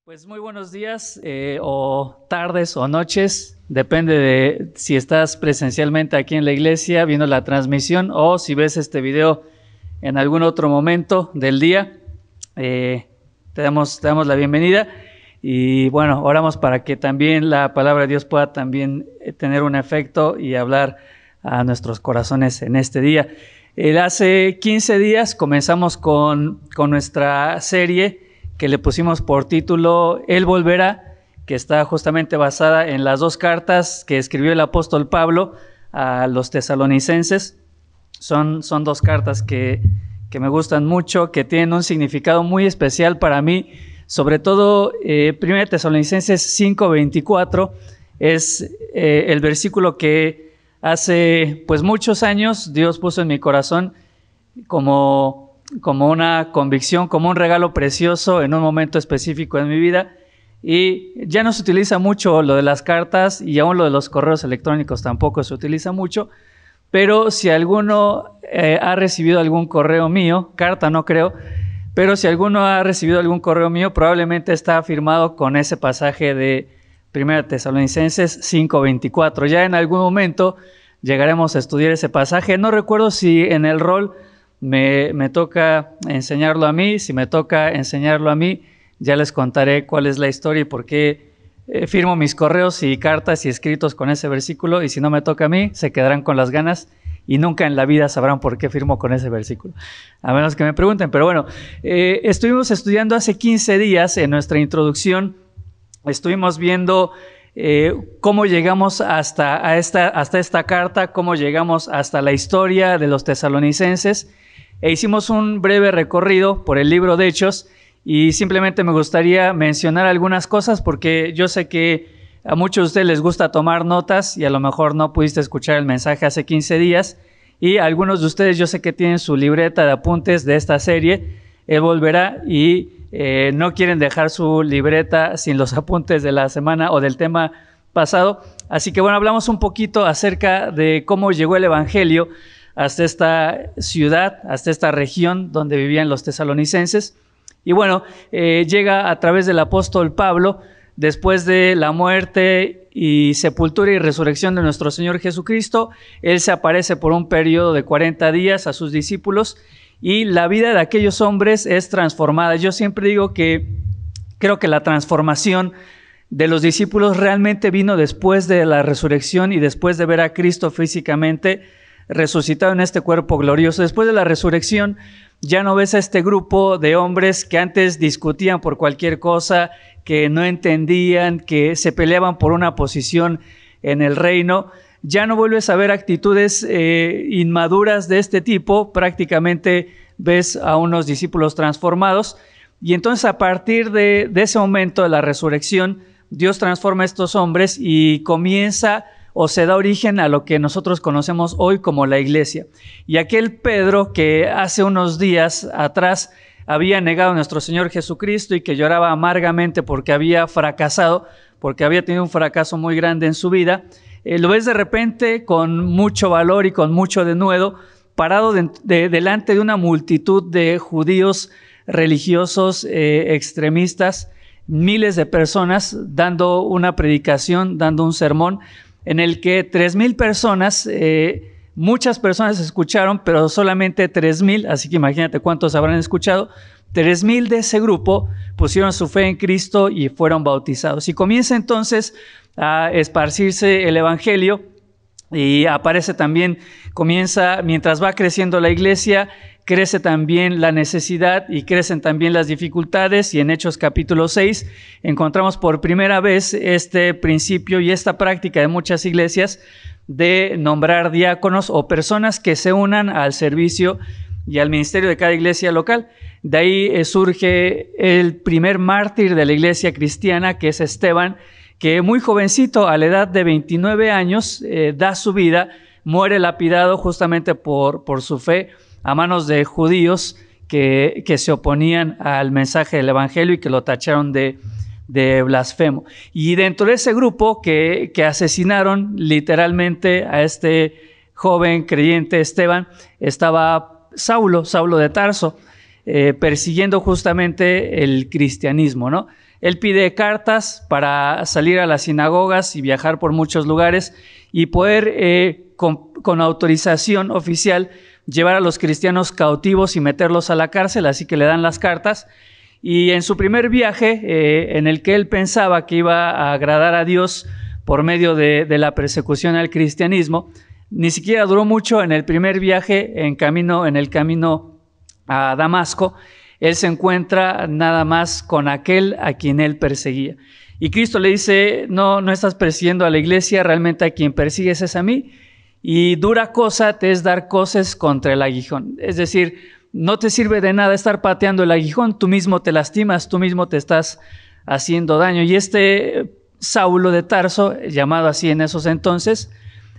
Pues muy buenos días o tardes o noches, depende de si estás presencialmente aquí en la iglesia viendo la transmisión o si ves este video en algún otro momento del día. Te damos la bienvenida y bueno, oramos para que también la palabra de Dios pueda también tener un efecto y hablar a nuestros corazones en este día. Hace 15 días comenzamos con nuestra serie que le pusimos por título Él volverá, que está justamente basada en las dos cartas que escribió el apóstol Pablo a los tesalonicenses. Son dos cartas que me gustan mucho, que tienen un significado muy especial para mí, sobre todo 1 Tesalonicenses 5:24 es el versículo que hace pues muchos años Dios puso en mi corazón como una convicción, como un regalo precioso en un momento específico en mi vida. Y ya no se utiliza mucho lo de las cartas y aún lo de los correos electrónicos tampoco se utiliza mucho, pero si alguno ha recibido algún correo mío, carta no creo, pero si alguno ha recibido algún correo mío, probablemente está firmado con ese pasaje de 1 Tesalonicenses 5:24. Ya en algún momento llegaremos a estudiar ese pasaje. No recuerdo si en el rol me toca enseñarlo a mí. Si me toca enseñarlo a mí, ya les contaré cuál es la historia y por qué firmo mis correos y cartas y escritos con ese versículo, y si no me toca a mí, se quedarán con las ganas y nunca en la vida sabrán por qué firmo con ese versículo, a menos que me pregunten. Pero bueno, estuvimos estudiando hace 15 días en nuestra introducción, estuvimos viendo cómo llegamos hasta esta carta, cómo llegamos hasta la historia de los tesalonicenses. E hicimos un breve recorrido por el libro de Hechos y simplemente me gustaría mencionar algunas cosas porque yo sé que a muchos de ustedes les gusta tomar notas y a lo mejor no pudiste escuchar el mensaje hace 15 días, y algunos de ustedes yo sé que tienen su libreta de apuntes de esta serie, Él volverá, y no quieren dejar su libreta sin los apuntes de la semana o del tema pasado. Así que bueno, hablamos un poquito acerca de cómo llegó el evangelio hasta esta ciudad, hasta esta región donde vivían los tesalonicenses. Y bueno, llega a través del apóstol Pablo, después de la muerte y sepultura y resurrección de nuestro Señor Jesucristo. Él se aparece por un periodo de 40 días a sus discípulos y la vida de aquellos hombres es transformada. Yo siempre digo que creo que la transformación de los discípulos realmente vino después de la resurrección y después de ver a Cristo físicamente resucitado en este cuerpo glorioso. Después de la resurrección ya no ves a este grupo de hombres que antes discutían por cualquier cosa, que no entendían, que se peleaban por una posición en el reino. Ya no vuelves a ver actitudes inmaduras de este tipo. Prácticamente ves a unos discípulos transformados. Y entonces a partir de ese momento de la resurrección, Dios transforma a estos hombres y comienza o se da origen a lo que nosotros conocemos hoy como la iglesia. Y aquel Pedro que hace unos días atrás había negado a nuestro Señor Jesucristo y que lloraba amargamente porque había fracasado, porque había tenido un fracaso muy grande en su vida, lo ves de repente con mucho valor y con mucho denuedo, parado delante de una multitud de judíos religiosos extremistas, miles de personas, dando una predicación, dando un sermón, en el que 3,000 personas, muchas personas escucharon, pero solamente 3,000, así que imagínate cuántos habrán escuchado. 3,000 de ese grupo pusieron su fe en Cristo y fueron bautizados. Y comienza entonces a esparcirse el evangelio y aparece también, comienza, mientras va creciendo la iglesia, crece también la necesidad y crecen también las dificultades, y en Hechos capítulo 6 encontramos por primera vez este principio y esta práctica de muchas iglesias de nombrar diáconos o personas que se unan al servicio y al ministerio de cada iglesia local. De ahí surge el primer mártir de la iglesia cristiana, que es Esteban, que muy jovencito, a la edad de 29 años, da su vida, muere lapidado justamente por su fe a manos de judíos que se oponían al mensaje del evangelio y que lo tacharon de blasfemo. Y dentro de ese grupo que asesinaron literalmente a este joven creyente Esteban, estaba Saulo de Tarso, persiguiendo justamente el cristianismo, ¿no? Él pide cartas para salir a las sinagogas y viajar por muchos lugares y poder, con autorización oficial, llevar a los cristianos cautivos y meterlos a la cárcel, así que le dan las cartas. Y en su primer viaje, en el que él pensaba que iba a agradar a Dios por medio de la persecución al cristianismo, ni siquiera duró mucho. En el primer viaje, en el camino a Damasco, él se encuentra nada más con aquel a quien él perseguía. Y Cristo le dice, no estás persiguiendo a la iglesia, realmente a quien persigues es a mí, y dura cosa te es dar coces contra el aguijón. Es decir, no te sirve de nada estar pateando el aguijón, tú mismo te lastimas, tú mismo te estás haciendo daño. Y este Saulo de Tarso, llamado así en esos entonces,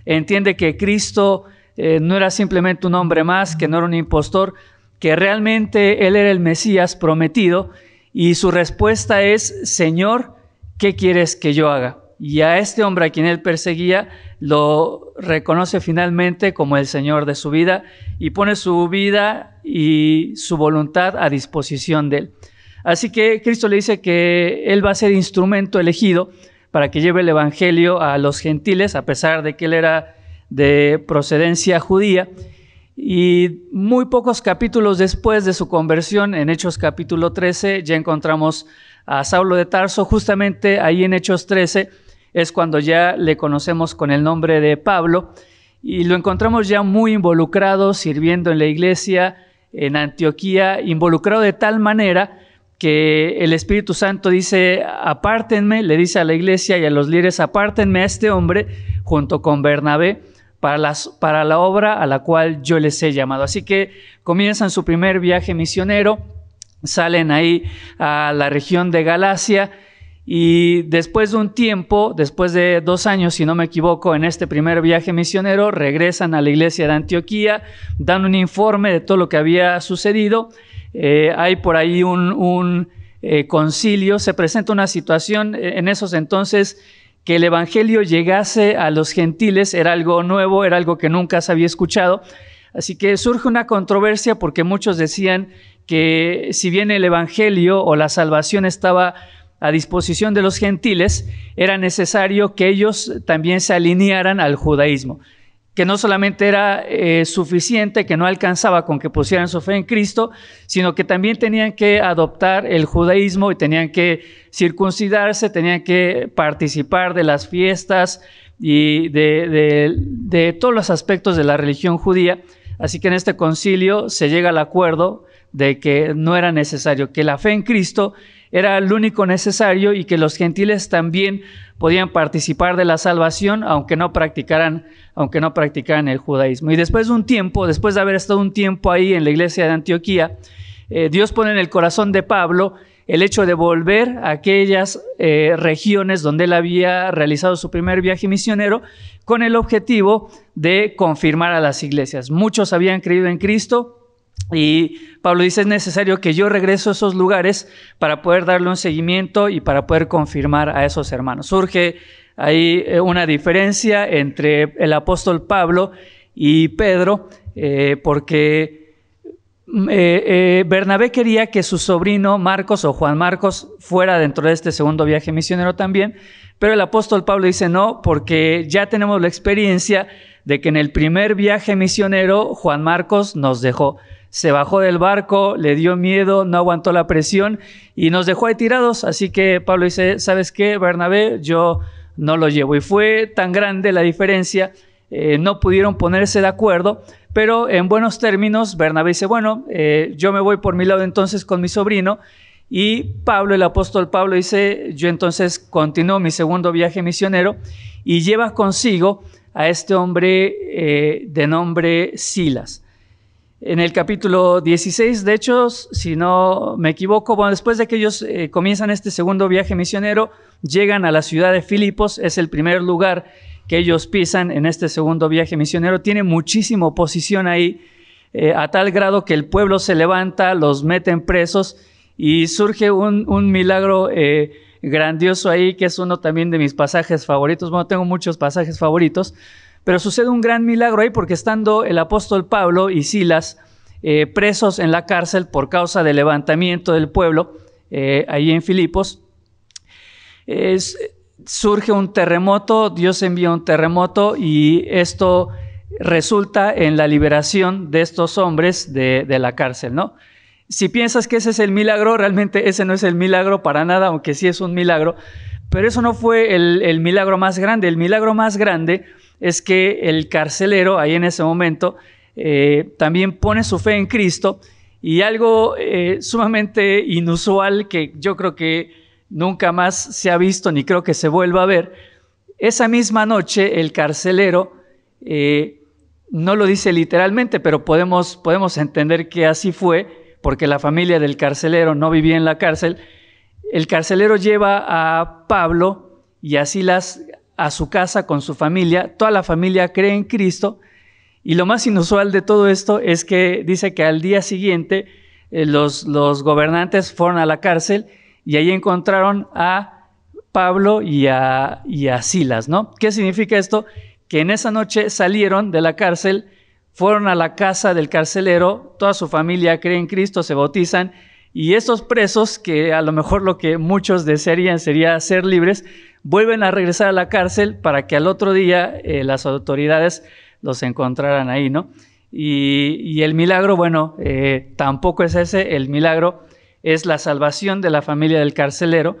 entiende que Cristo no era simplemente un hombre más, que no era un impostor, que realmente él era el Mesías prometido, y su respuesta es, Señor, ¿qué quieres que yo haga? Y a este hombre a quien él perseguía lo reconoce finalmente como el Señor de su vida y pone su vida y su voluntad a disposición de él. Así que Cristo le dice que él va a ser instrumento elegido para que lleve el evangelio a los gentiles, a pesar de que él era de procedencia judía. Y muy pocos capítulos después de su conversión, en Hechos capítulo 13, ya encontramos a Saulo de Tarso. Justamente ahí en Hechos 13 es cuando ya le conocemos con el nombre de Pablo, y lo encontramos ya muy involucrado, sirviendo en la iglesia en Antioquía, involucrado de tal manera que el Espíritu Santo dice, apártenme, le dice a la iglesia y a los líderes, apártenme a este hombre junto con Bernabé para la obra a la cual yo les he llamado. Así que comienzan su primer viaje misionero, salen ahí a la región de Galacia, y después de un tiempo, después de 2 años, si no me equivoco, en este primer viaje misionero, regresan a la iglesia de Antioquía, dan un informe de todo lo que había sucedido. Hay por ahí un concilio, se presenta una situación en esos entonces que el evangelio llegase a los gentiles, era algo nuevo, era algo que nunca se había escuchado. Así que surge una controversia porque muchos decían que si bien el evangelio o la salvación estaba a disposición de los gentiles, era necesario que ellos también se alinearan al judaísmo, que no solamente era suficiente, que no alcanzaba con que pusieran su fe en Cristo, sino que también tenían que adoptar el judaísmo y tenían que circuncidarse, tenían que participar de las fiestas y de todos los aspectos de la religión judía. Así que en este concilio se llega al acuerdo de que no era necesario, que la fe en Cristo era lo único necesario y que los gentiles también podían participar de la salvación aunque no practicaran el judaísmo. Y después de un tiempo, después de haber estado un tiempo ahí en la iglesia de Antioquía, Dios pone en el corazón de Pablo el hecho de volver a aquellas regiones donde él había realizado su primer viaje misionero, con el objetivo de confirmar a las iglesias. Muchos habían creído en Cristo, y Pablo dice, es necesario que yo regrese a esos lugares para poder darle un seguimiento y para poder confirmar a esos hermanos. Surge ahí una diferencia entre el apóstol Pablo y Pedro, porque Bernabé quería que su sobrino Marcos o Juan Marcos fuera dentro de este segundo viaje misionero también, pero el apóstol Pablo dice no, porque ya tenemos la experiencia de que en el primer viaje misionero Juan Marcos nos dejó. Se bajó del barco, le dio miedo, no aguantó la presión y nos dejó ahí tirados. Así que Pablo dice, ¿sabes qué, Bernabé? Yo no lo llevo. Y fue tan grande la diferencia, no pudieron ponerse de acuerdo, pero en buenos términos Bernabé dice, bueno, yo me voy por mi lado entonces con mi sobrino. Y Pablo, el apóstol Pablo, dice, yo entonces continúo mi segundo viaje misionero, y lleva consigo a este hombre de nombre Silas. En el capítulo 16, de hecho, si no me equivoco, bueno, después de que ellos comienzan este segundo viaje misionero, llegan a la ciudad de Filipos, es el primer lugar que ellos pisan en este segundo viaje misionero. Tiene muchísima oposición ahí, a tal grado que el pueblo se levanta, los meten presos, y surge un milagro grandioso ahí, que es uno también de mis pasajes favoritos. Bueno, tengo muchos pasajes favoritos, pero sucede un gran milagro ahí porque estando el apóstol Pablo y Silas presos en la cárcel por causa del levantamiento del pueblo ahí en Filipos, surge un terremoto, Dios envía un terremoto y esto resulta en la liberación de estos hombres de la cárcel, ¿no? Si piensas que ese es el milagro, realmente ese no es el milagro para nada, aunque sí es un milagro, pero eso no fue el milagro más grande. El milagro más grande es que el carcelero, ahí en ese momento, también pone su fe en Cristo, y algo sumamente inusual que yo creo que nunca más se ha visto ni creo que se vuelva a ver. Esa misma noche el carcelero, no lo dice literalmente, pero podemos entender que así fue, porque la familia del carcelero no vivía en la cárcel. El carcelero lleva a Pablo y a Silas a su casa con su familia. Toda la familia cree en Cristo, y lo más inusual de todo esto es que dice que al día siguiente los gobernantes fueron a la cárcel y ahí encontraron a Pablo y a Silas, ¿no? ¿Qué significa esto? Que en esa noche salieron de la cárcel, fueron a la casa del carcelero, toda su familia cree en Cristo, se bautizan, y estos presos, que a lo mejor lo que muchos desearían sería ser libres, vuelven a regresar a la cárcel para que al otro día las autoridades los encontraran ahí, ¿no? Y el milagro, bueno, tampoco es ese. El milagro es la salvación de la familia del carcelero,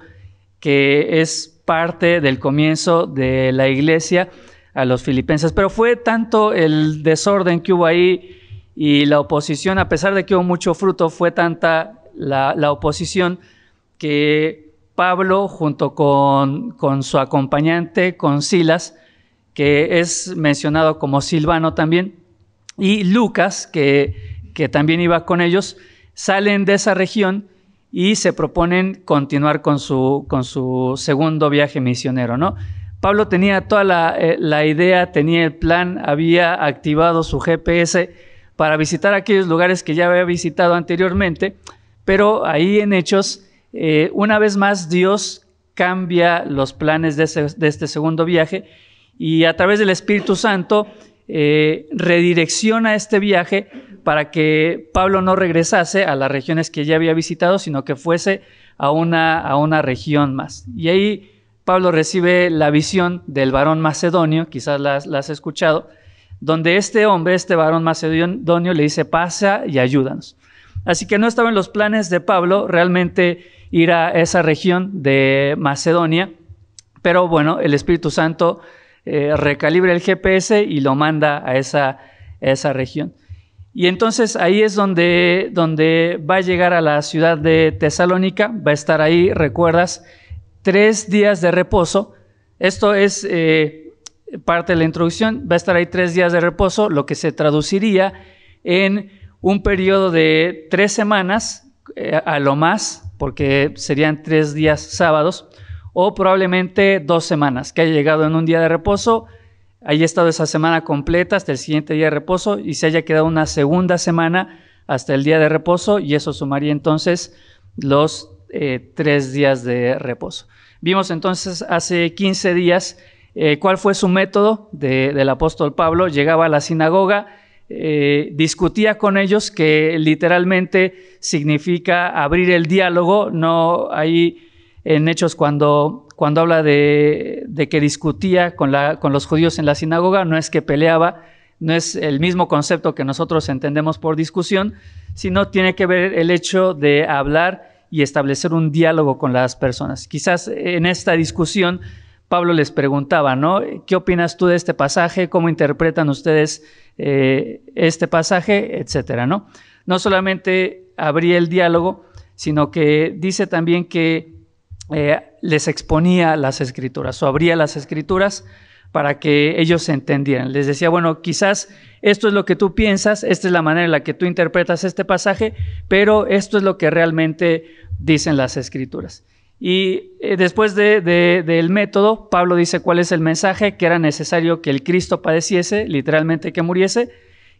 que es parte del comienzo de la iglesia a los filipenses. Pero fue tanto el desorden que hubo ahí y la oposición, a pesar de que hubo mucho fruto, fue tanta la oposición que Pablo, junto con su acompañante, con Silas, que es mencionado como Silvano también, y Lucas, que también iba con ellos, salen de esa región y se proponen continuar con su segundo viaje misionero, ¿no? Pablo tenía toda la idea, tenía el plan, había activado su GPS para visitar aquellos lugares que ya había visitado anteriormente, pero ahí en Hechos, una vez más Dios cambia los planes de este segundo viaje, y a través del Espíritu Santo redirecciona este viaje para que Pablo no regresase a las regiones que ya había visitado, sino que fuese a una región más. Y ahí Pablo recibe la visión del varón macedonio, quizás la has escuchado, donde este hombre, este varón macedonio, le dice: pasa y ayúdanos. Así que no estaba en los planes de Pablo realmente ir a esa región de Macedonia, pero bueno, el Espíritu Santo recalibra el GPS y lo manda a esa región. Y entonces ahí es donde va a llegar a la ciudad de Tesalónica, va a estar ahí, recuerdas, 3 días de reposo. Esto es parte de la introducción, va a estar ahí 3 días de reposo, lo que se traduciría en un periodo de 3 semanas, a lo más, porque serían 3 días sábados, o probablemente 2 semanas, que haya llegado en un día de reposo, haya estado esa semana completa hasta el siguiente día de reposo y se haya quedado una segunda semana hasta el día de reposo, y eso sumaría entonces los 3 días de reposo. Vimos entonces hace 15 días cuál fue su método del apóstol Pablo. Llegaba a la sinagoga, discutía con ellos, que literalmente significa abrir el diálogo. No hay en Hechos cuando habla de que discutía con los judíos en la sinagoga, no es que peleaba, no es el mismo concepto que nosotros entendemos por discusión, sino tiene que ver el hecho de hablar y establecer un diálogo con las personas. Quizás en esta discusión Pablo les preguntaba, ¿no? ¿Qué opinas tú de este pasaje? ¿Cómo interpretan ustedes este pasaje? Etcétera, ¿no? No solamente abría el diálogo, sino que dice también que les exponía las escrituras, o abría las escrituras para que ellos entendieran. Les decía: bueno, quizás esto es lo que tú piensas, esta es la manera en la que tú interpretas este pasaje, pero esto es lo que realmente dicen las escrituras. Y después del método, Pablo dice cuál es el mensaje: que era necesario que el Cristo padeciese, literalmente que muriese,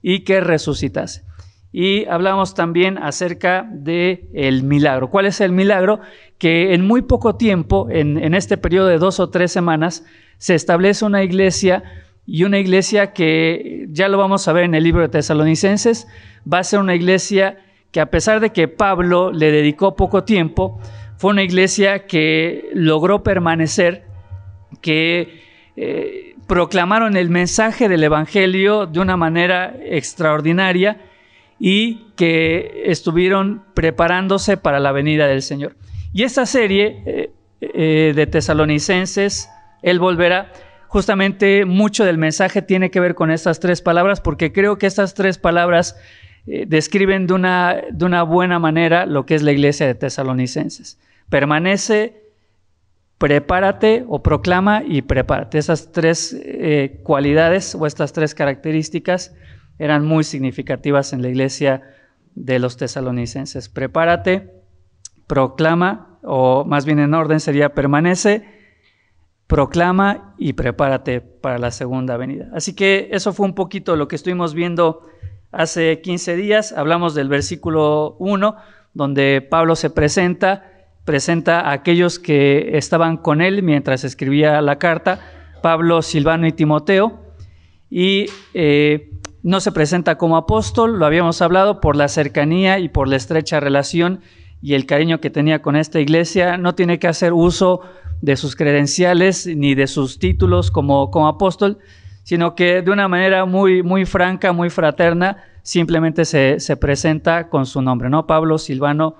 y que resucitase. Y hablamos también acerca del milagro. ¿Cuál es el milagro? Que en muy poco tiempo, en este periodo de 2 o 3 semanas, se establece una iglesia, y una iglesia que ya lo vamos a ver en el libro de Tesalonicenses. Va a ser una iglesia que, a pesar de que Pablo le dedicó poco tiempo, fue una iglesia que logró permanecer, que proclamaron el mensaje del Evangelio de una manera extraordinaria y que estuvieron preparándose para la venida del Señor. Y esta serie de Tesalonicenses, Él volverá, justamente mucho del mensaje tiene que ver con estas tres palabras, porque creo que estas tres palabras describen de una buena manera lo que es la iglesia de Tesalonicenses. Permanece, prepárate, o proclama y prepárate. Esas tres cualidades o estas tres características eran muy significativas en la iglesia de los tesalonicenses. Prepárate, proclama, o más bien en orden sería permanece, proclama y prepárate para la segunda venida. Así que eso fue un poquito lo que estuvimos viendo hace 15 días. Hablamos del versículo 1, donde Pablo se presenta a aquellos que estaban con él mientras escribía la carta, Pablo, Silvano y Timoteo, y no se presenta como apóstol, lo habíamos hablado, por la cercanía y por la estrecha relación y el cariño que tenía con esta iglesia. No tiene que hacer uso de sus credenciales ni de sus títulos como apóstol, sino que de una manera muy, muy franca, muy fraterna, simplemente se presenta con su nombre, ¿no? Pablo, Silvano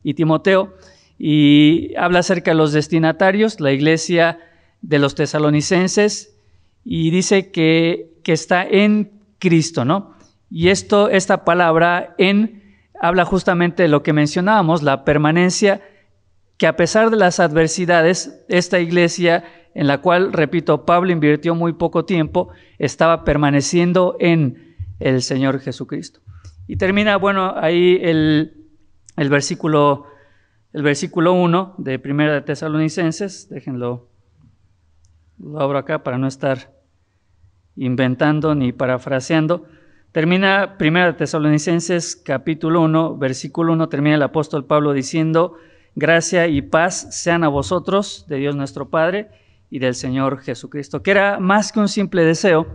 y Timoteo. Y habla acerca de los destinatarios, la iglesia de los tesalonicenses, y dice que está en Cristo, ¿no? Y esta palabra en habla justamente de lo que mencionábamos, la permanencia, que a pesar de las adversidades, esta iglesia en la cual, repito, Pablo invirtió muy poco tiempo, estaba permaneciendo en el Señor Jesucristo. Y termina, bueno, ahí el versículo 1 de Primera de Tesalonicenses. Déjenlo, lo abro acá para no estar inventando ni parafraseando. Termina Primera de Tesalonicenses capítulo 1, versículo 1, termina el apóstol Pablo diciendo: gracia y paz sean a vosotros, de Dios nuestro Padre y del Señor Jesucristo. Que era más que un simple deseo,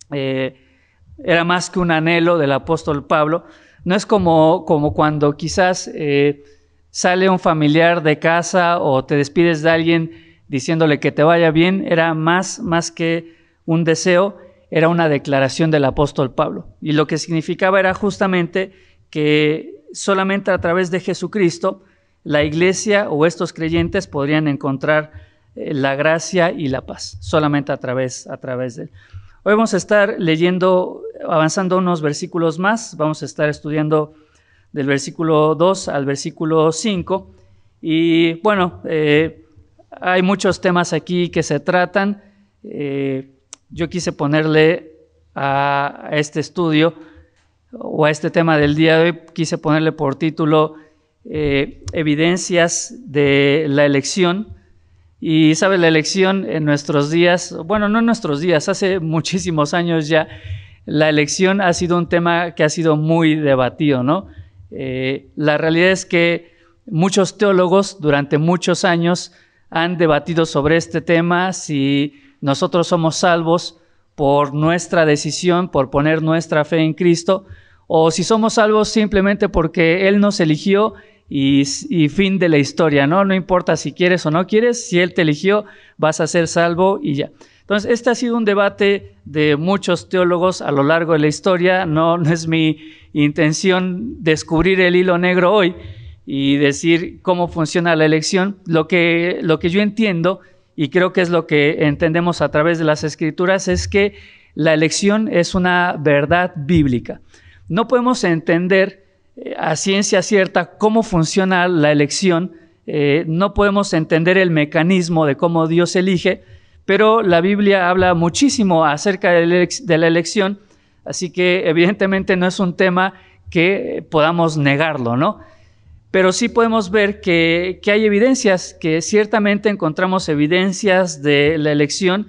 era más que un anhelo del apóstol Pablo. No es como cuando quizás sale un familiar de casa o te despides de alguien diciéndole que te vaya bien. Era más que un deseo, era una declaración del apóstol Pablo. Y lo que significaba era justamente que solamente a través de Jesucristo la iglesia o estos creyentes podrían encontrar la gracia y la paz, solamente a través de él. Hoy vamos a estar leyendo, avanzando unos versículos más. Vamos a estar estudiando del versículo 2 al versículo 5. Y bueno, hay muchos temas aquí que se tratan. Yo quise ponerle a este estudio o a este tema del día de hoy, quise ponerle por título evidencias de la elección. Y sabe, la elección en nuestros días, bueno, no en nuestros días, hace muchísimos años ya, la elección ha sido un tema que ha sido muy debatido, ¿no? La realidad es que muchos teólogos durante muchos años han debatido sobre este tema, si nosotros somos salvos por nuestra decisión, por poner nuestra fe en Cristo, o si somos salvos simplemente porque Él nos eligió y fin de la historia, ¿no? No importa si quieres o no quieres, si Él te eligió, vas a ser salvo y ya. Entonces, este ha sido un debate de muchos teólogos a lo largo de la historia. No es mi intención descubrir el hilo negro hoy y decir cómo funciona la elección. Lo que yo entiendo, y creo que es lo que entendemos a través de las Escrituras, es que la elección es una verdad bíblica. No podemos entender a ciencia cierta cómo funciona la elección, no podemos entender el mecanismo de cómo Dios elige, pero la Biblia habla muchísimo acerca de la elección, así que evidentemente no es un tema que podamos negarlo, ¿no? Pero sí podemos ver que hay evidencias, que ciertamente encontramos evidencias de la elección,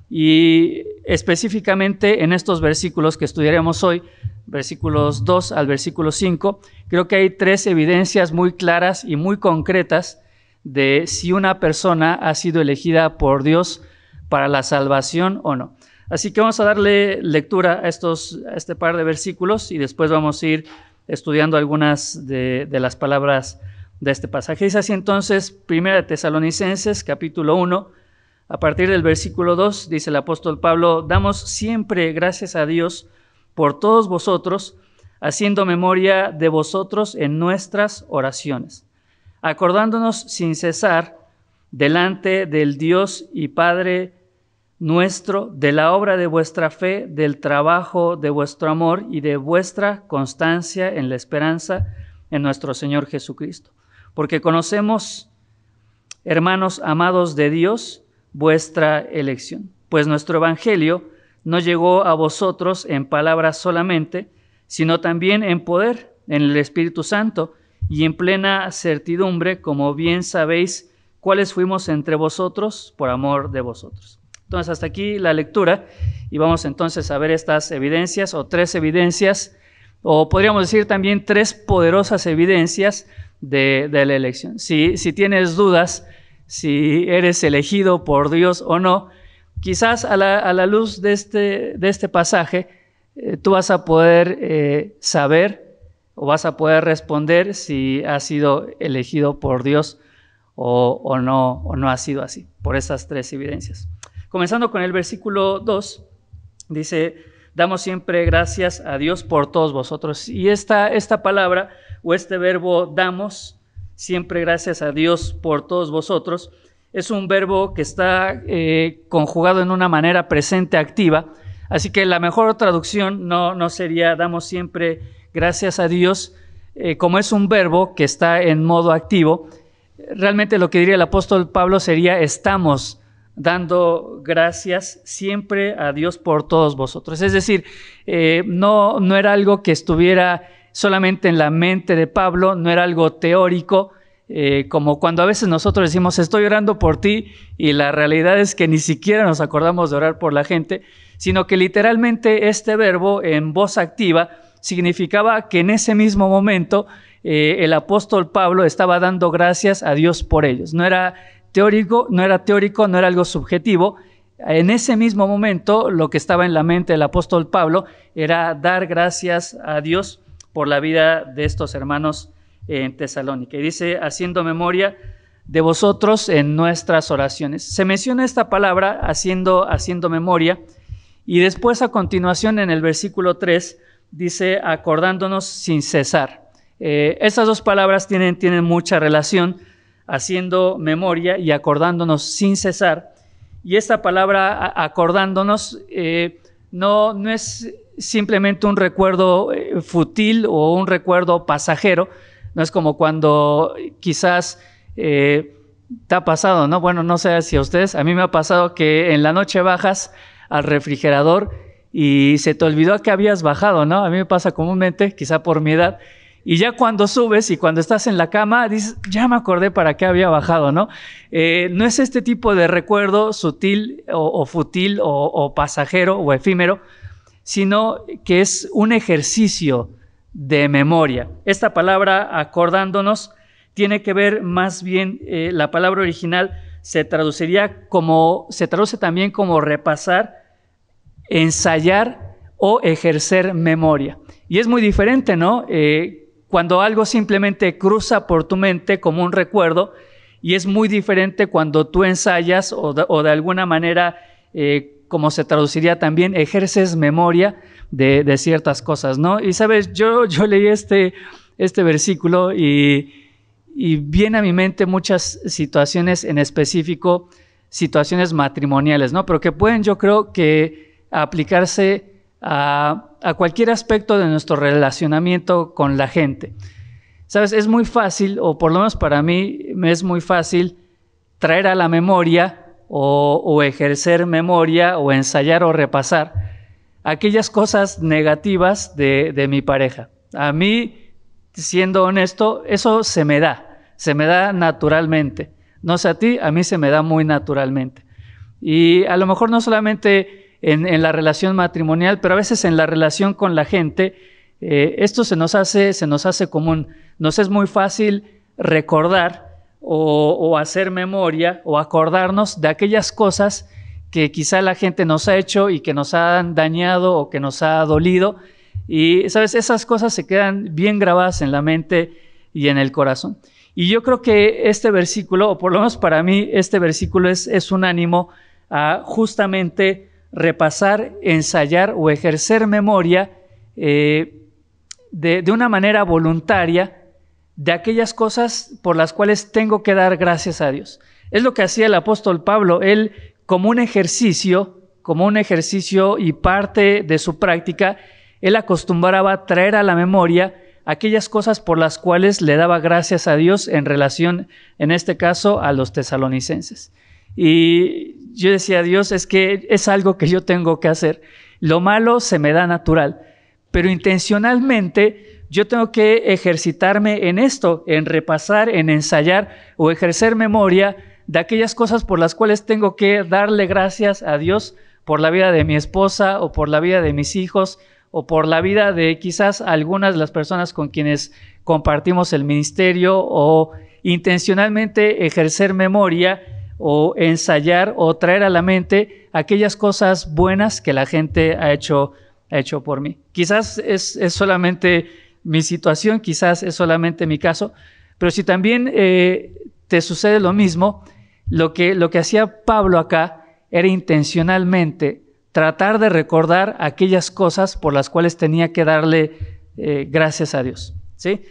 y específicamente en estos versículos que estudiaremos hoy, versículos 2 al versículo 5, creo que hay tres evidencias muy claras y muy concretas de si una persona ha sido elegida por Dios para la salvación o no. Así que vamos a darle lectura a este par de versículos y después vamos a ir estudiando algunas de las palabras de este pasaje. Dice así entonces, 1 Tesalonicenses, capítulo 1, a partir del versículo 2, dice el apóstol Pablo: damos siempre gracias a Dios por todos vosotros, haciendo memoria de vosotros en nuestras oraciones, acordándonos sin cesar delante del Dios y Padre nuestro, de la obra de vuestra fe, del trabajo de vuestro amor y de vuestra constancia en la esperanza en nuestro Señor Jesucristo. Porque conocemos, hermanos amados de Dios, vuestra elección, pues nuestro evangelio no llegó a vosotros en palabras solamente, sino también en poder, en el Espíritu Santo y en plena certidumbre, como bien sabéis cuáles fuimos entre vosotros por amor de vosotros. Entonces, hasta aquí la lectura, y vamos entonces a ver estas evidencias, o tres evidencias, o podríamos decir también tres poderosas evidencias de la elección. Si tienes dudas, si eres elegido por Dios o no, quizás a la luz de este pasaje, tú vas a poder saber o vas a poder responder si has sido elegido por Dios o no ha sido así, por estas tres evidencias. Comenzando con el versículo 2, dice: damos siempre gracias a Dios por todos vosotros. Y esta palabra o este verbo damos siempre gracias a Dios por todos vosotros es un verbo que está conjugado en una manera presente activa. Así que la mejor traducción no sería damos siempre gracias a Dios, como es un verbo que está en modo activo. Realmente lo que diría el apóstol Pablo sería: estamos dando gracias siempre a Dios por todos vosotros. Es decir, no era algo que estuviera solamente en la mente de Pablo, no era algo teórico, como cuando a veces nosotros decimos estoy orando por ti, y la realidad es que ni siquiera nos acordamos de orar por la gente, sino que literalmente este verbo en voz activa significaba que en ese mismo momento el apóstol Pablo estaba dando gracias a Dios por ellos. No era teórico, no era algo subjetivo. En ese mismo momento lo que estaba en la mente del apóstol Pablo era dar gracias a Dios por la vida de estos hermanos en Tesalónica. Y dice: haciendo memoria de vosotros en nuestras oraciones. Se menciona esta palabra haciendo memoria, y después a continuación en el versículo 3 dice: acordándonos sin cesar. Estas dos palabras tienen mucha relación, haciendo memoria y acordándonos sin cesar. Y esta palabra acordándonos no es simplemente un recuerdo fútil o un recuerdo pasajero. No es como cuando quizás te ha pasado, ¿no? Bueno, no sé si a ustedes, a mí me ha pasado que en la noche bajas al refrigerador y se te olvidó que habías bajado, ¿no? A mí me pasa comúnmente, quizá por mi edad, y ya cuando subes y cuando estás en la cama dices: ya me acordé para qué había bajado, ¿no? No es este tipo de recuerdo sutil o fútil o pasajero o efímero, sino que es un ejercicio de memoria. Esta palabra acordándonos tiene que ver más bien, la palabra original se traduce también como repasar, ensayar o ejercer memoria. Y es muy diferente, ¿no? Cuando algo simplemente cruza por tu mente como un recuerdo, y es muy diferente cuando tú ensayas o de alguna manera, como se traduciría también, ejerces memoria de ciertas cosas, ¿no? Y sabes, yo leí este versículo y viene a mi mente muchas situaciones, en específico situaciones matrimoniales, ¿no? Pero que pueden, yo creo, que aplicarse a cualquier aspecto de nuestro relacionamiento con la gente. ¿Sabes? Es muy fácil, o por lo menos para mí me es muy fácil, traer a la memoria o ejercer memoria o ensayar o repasar aquellas cosas negativas de mi pareja. A mí, siendo honesto, eso se me da naturalmente. No sé a ti, a mí se me da muy naturalmente. Y a lo mejor no solamente en la relación matrimonial, pero a veces en la relación con la gente, esto se nos hace común. Nos es muy fácil recordar o hacer memoria o acordarnos de aquellas cosas que quizá la gente nos ha hecho y que nos han dañado o que nos ha dolido. Y, ¿sabes? Esas cosas se quedan bien grabadas en la mente y en el corazón. Y yo creo que este versículo, o por lo menos para mí, este versículo es un ánimo a justamente repasar, ensayar o ejercer memoria de una manera voluntaria de aquellas cosas por las cuales tengo que dar gracias a Dios. Es lo que hacía el apóstol Pablo. Él, como un ejercicio y parte de su práctica, él acostumbraba traer a la memoria aquellas cosas por las cuales le daba gracias a Dios en relación, en este caso, a los tesalonicenses. Y yo decía a Dios, es que es algo que yo tengo que hacer. Lo malo se me da natural, pero intencionalmente yo tengo que ejercitarme en esto, en repasar, en ensayar o ejercer memoria de aquellas cosas por las cuales tengo que darle gracias a Dios por la vida de mi esposa o por la vida de mis hijos o por la vida de quizás algunas de las personas con quienes compartimos el ministerio, o intencionalmente ejercer memoria o ensayar o traer a la mente aquellas cosas buenas que la gente ha hecho por mí. Quizás es solamente mi situación, quizás es solamente mi caso, pero si también te sucede lo mismo, lo que hacía Pablo acá era intencionalmente tratar de recordar aquellas cosas por las cuales tenía que darle gracias a Dios, ¿sí?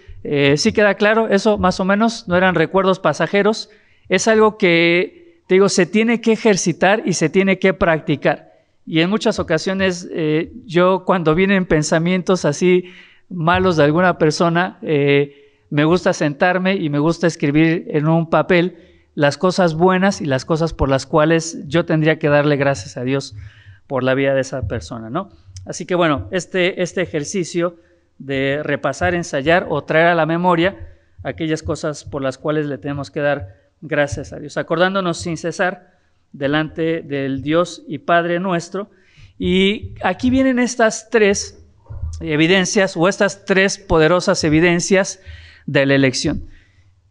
¿Sí queda claro? Eso más o menos no eran recuerdos pasajeros, es algo que, te digo, se tiene que ejercitar y se tiene que practicar. Y en muchas ocasiones yo, cuando vienen pensamientos así malos de alguna persona, me gusta sentarme y me gusta escribir en un papel las cosas buenas y las cosas por las cuales yo tendría que darle gracias a Dios por la vida de esa persona, ¿no? Así que bueno, este ejercicio de repasar, ensayar o traer a la memoria aquellas cosas por las cuales le tenemos que dar gracias a Dios, acordándonos sin cesar delante del Dios y Padre nuestro. Y aquí vienen estas tres evidencias o estas tres poderosas evidencias de la elección.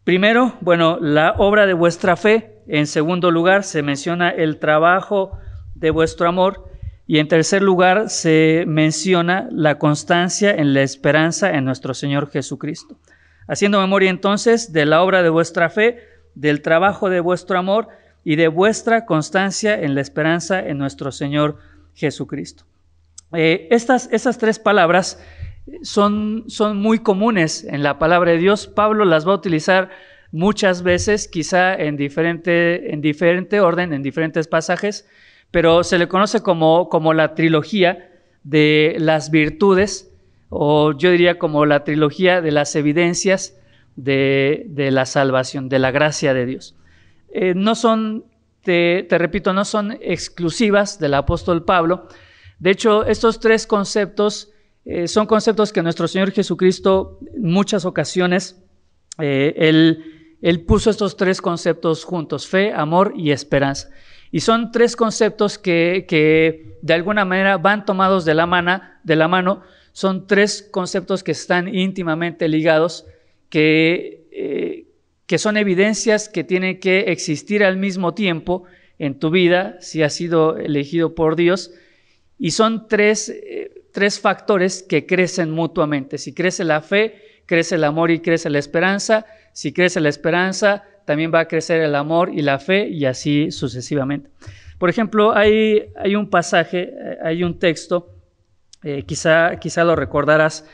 Primero, bueno, la obra de vuestra fe. En segundo lugar, se menciona el trabajo de vuestro amor. Y en tercer lugar, se menciona la constancia en la esperanza en nuestro Señor Jesucristo. Haciendo memoria entonces de la obra de vuestra fe, del trabajo de vuestro amor y de vuestra constancia en la esperanza en nuestro Señor Jesucristo. Estas tres palabras son muy comunes en la palabra de Dios. Pablo las va a utilizar muchas veces, quizá en diferente orden, en diferentes pasajes, pero se le conoce como la trilogía de las virtudes, o yo diría como la trilogía de las evidencias de la salvación, de la gracia de Dios. No son, te repito, no son exclusivas del apóstol Pablo. De hecho, estos tres conceptos son conceptos que nuestro Señor Jesucristo en muchas ocasiones, Él puso estos tres conceptos juntos: fe, amor y esperanza. Y son tres conceptos que de alguna manera van tomados de la mano. Son tres conceptos que están íntimamente ligados, que son evidencias que tienen que existir al mismo tiempo en tu vida, si has sido elegido por Dios. Y son tres factores que crecen mutuamente. Si crece la fe, crece el amor y crece la esperanza. Si crece la esperanza, también va a crecer el amor y la fe, y así sucesivamente. Por ejemplo, hay un pasaje, hay un texto, quizá lo recordarás,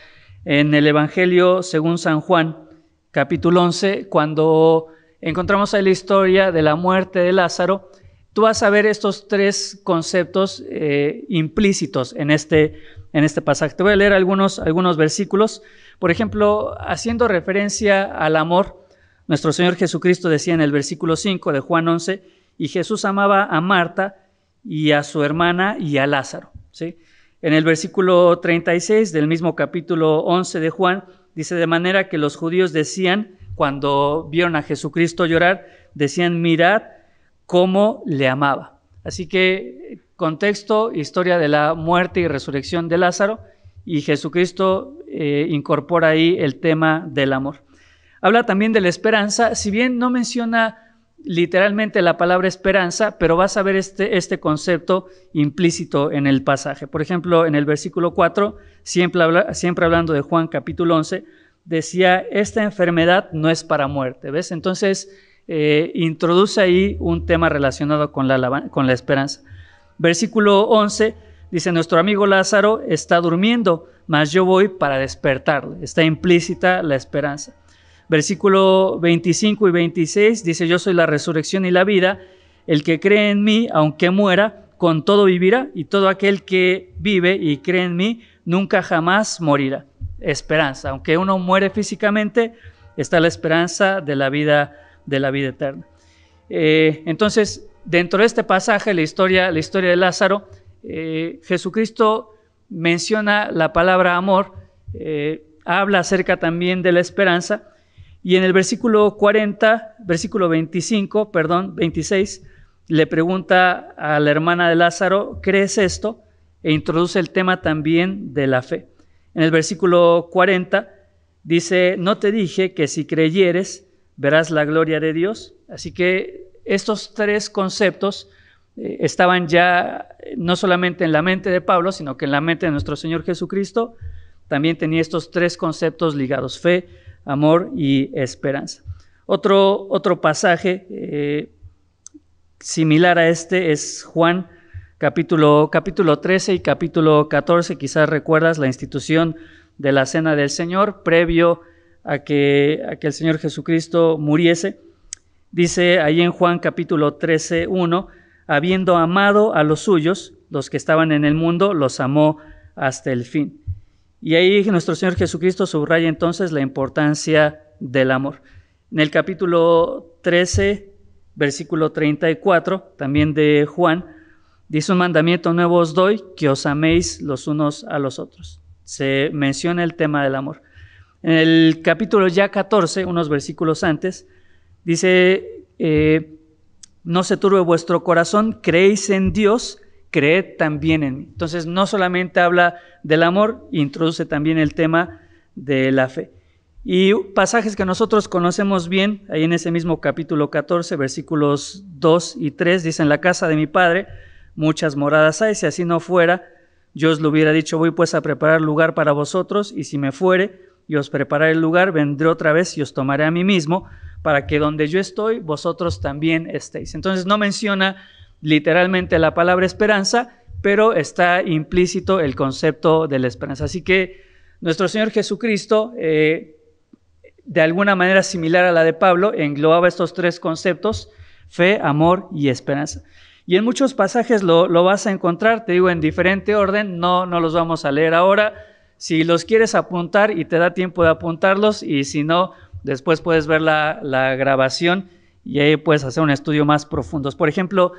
en el Evangelio según San Juan, capítulo 11, cuando encontramos ahí la historia de la muerte de Lázaro. Tú vas a ver estos tres conceptos implícitos en este pasaje. Te voy a leer algunos versículos. Por ejemplo, haciendo referencia al amor, nuestro Señor Jesucristo decía en el versículo 5 de Juan 11, y Jesús amaba a Marta y a su hermana y a Lázaro, ¿sí? En el versículo 36 del mismo capítulo 11 de Juan, dice: de manera que los judíos decían, cuando vieron a Jesucristo llorar, decían: mirad cómo le amaba. Así que contexto, historia de la muerte y resurrección de Lázaro, y Jesucristo incorpora ahí el tema del amor. Habla también de la esperanza, si bien no menciona literalmente la palabra esperanza, pero vas a ver este concepto implícito en el pasaje. Por ejemplo, en el versículo 4, siempre hablando de Juan capítulo 11, decía, esta enfermedad no es para muerte, ¿ves? Entonces introduce ahí un tema relacionado con la esperanza. Versículo 11 dice, nuestro amigo Lázaro está durmiendo, mas yo voy para despertarle. Está implícita la esperanza. Versículo 25 y 26 dice, yo soy la resurrección y la vida, el que cree en mí, aunque muera, con todo vivirá, y todo aquel que vive y cree en mí, nunca jamás morirá. Esperanza, aunque uno muere físicamente, está la esperanza de la vida eterna. Entonces, dentro de este pasaje, la historia de Lázaro, Jesucristo menciona la palabra amor, habla acerca también de la esperanza, y en el versículo 26, le pregunta a la hermana de Lázaro, ¿crees esto? E introduce el tema también de la fe. En el versículo 40 dice, ¿no te dije que si creyeres verás la gloria de Dios? Así que estos tres conceptos estaban ya no solamente en la mente de Pablo, sino que en la mente de nuestro Señor Jesucristo también tenía estos tres conceptos ligados: fe, amor y esperanza. Otro pasaje similar a este es Juan capítulo 13 y capítulo 14. Quizás recuerdas la institución de la Cena del Señor previo a que el Señor Jesucristo muriese. Dice ahí en Juan capítulo 13, 1, habiendo amado a los suyos, los que estaban en el mundo, los amó hasta el fin. Y ahí nuestro Señor Jesucristo subraya entonces la importancia del amor. En el capítulo 13, versículo 34, también de Juan, dice, un mandamiento nuevo os doy, que os améis los unos a los otros. Se menciona el tema del amor. En el capítulo ya 14, unos versículos antes, dice, no se turbe vuestro corazón, creéis en Dios, creed también en mí. Entonces no solamente habla del amor, introduce también el tema de la fe. Y pasajes que nosotros conocemos bien, ahí en ese mismo capítulo 14, versículos 2 y 3, dice, en la casa de mi Padre muchas moradas hay, si así no fuera, yo os lo hubiera dicho, voy pues a preparar lugar para vosotros, y si me fuere y os prepararé el lugar, vendré otra vez y os tomaré a mí mismo, para que donde yo estoy, vosotros también estéis. Entonces no menciona literalmente la palabra esperanza, pero está implícito el concepto de la esperanza. Así que nuestro Señor Jesucristo, de alguna manera similar a la de Pablo, englobaba estos tres conceptos: fe, amor y esperanza. Y en muchos pasajes lo vas a encontrar, te digo, en diferente orden, no los vamos a leer ahora. Si los quieres apuntar y te da tiempo de apuntarlos, y si no, después puedes ver la grabación y ahí puedes hacer un estudio más profundo. Por ejemplo,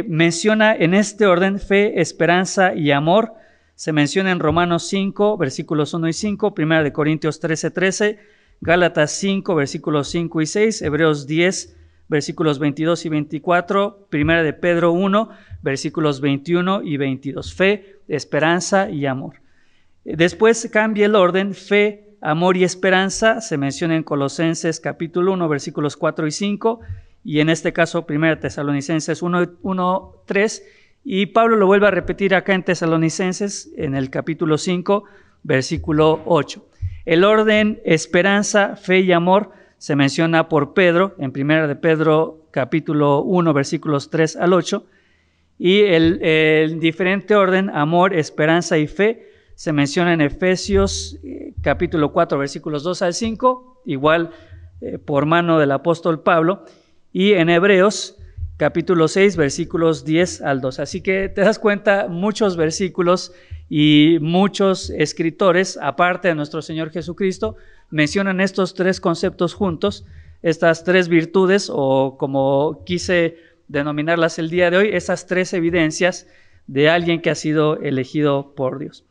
menciona en este orden fe, esperanza y amor. Se menciona en Romanos 5, versículos 1 y 5, 1 Corintios 13, 13, Gálatas 5, versículos 5 y 6, Hebreos 10, versículos 22 y 24, 1 de Pedro 1, versículos 21 y 22. Fe, esperanza y amor. Después cambia el orden, fe, amor y esperanza, se menciona en Colosenses capítulo 1, versículos 4 y 5, y en este caso 1 Tesalonicenses 1, 3, y Pablo lo vuelve a repetir acá en Tesalonicenses en el capítulo 5, versículo 8. El orden esperanza, fe y amor se menciona por Pedro en 1 de Pedro capítulo 1, versículos 3 al 8, y el diferente orden, amor, esperanza y fe, se menciona en Efesios capítulo 4, versículos 2 al 5, igual por mano del apóstol Pablo, y en Hebreos capítulo 6, versículos 10 al 12. Así que te das cuenta, muchos versículos y muchos escritores, aparte de nuestro Señor Jesucristo, mencionan estos tres conceptos juntos, estas tres virtudes, o como quise denominarlas el día de hoy, esas tres evidencias de alguien que ha sido elegido por Dios.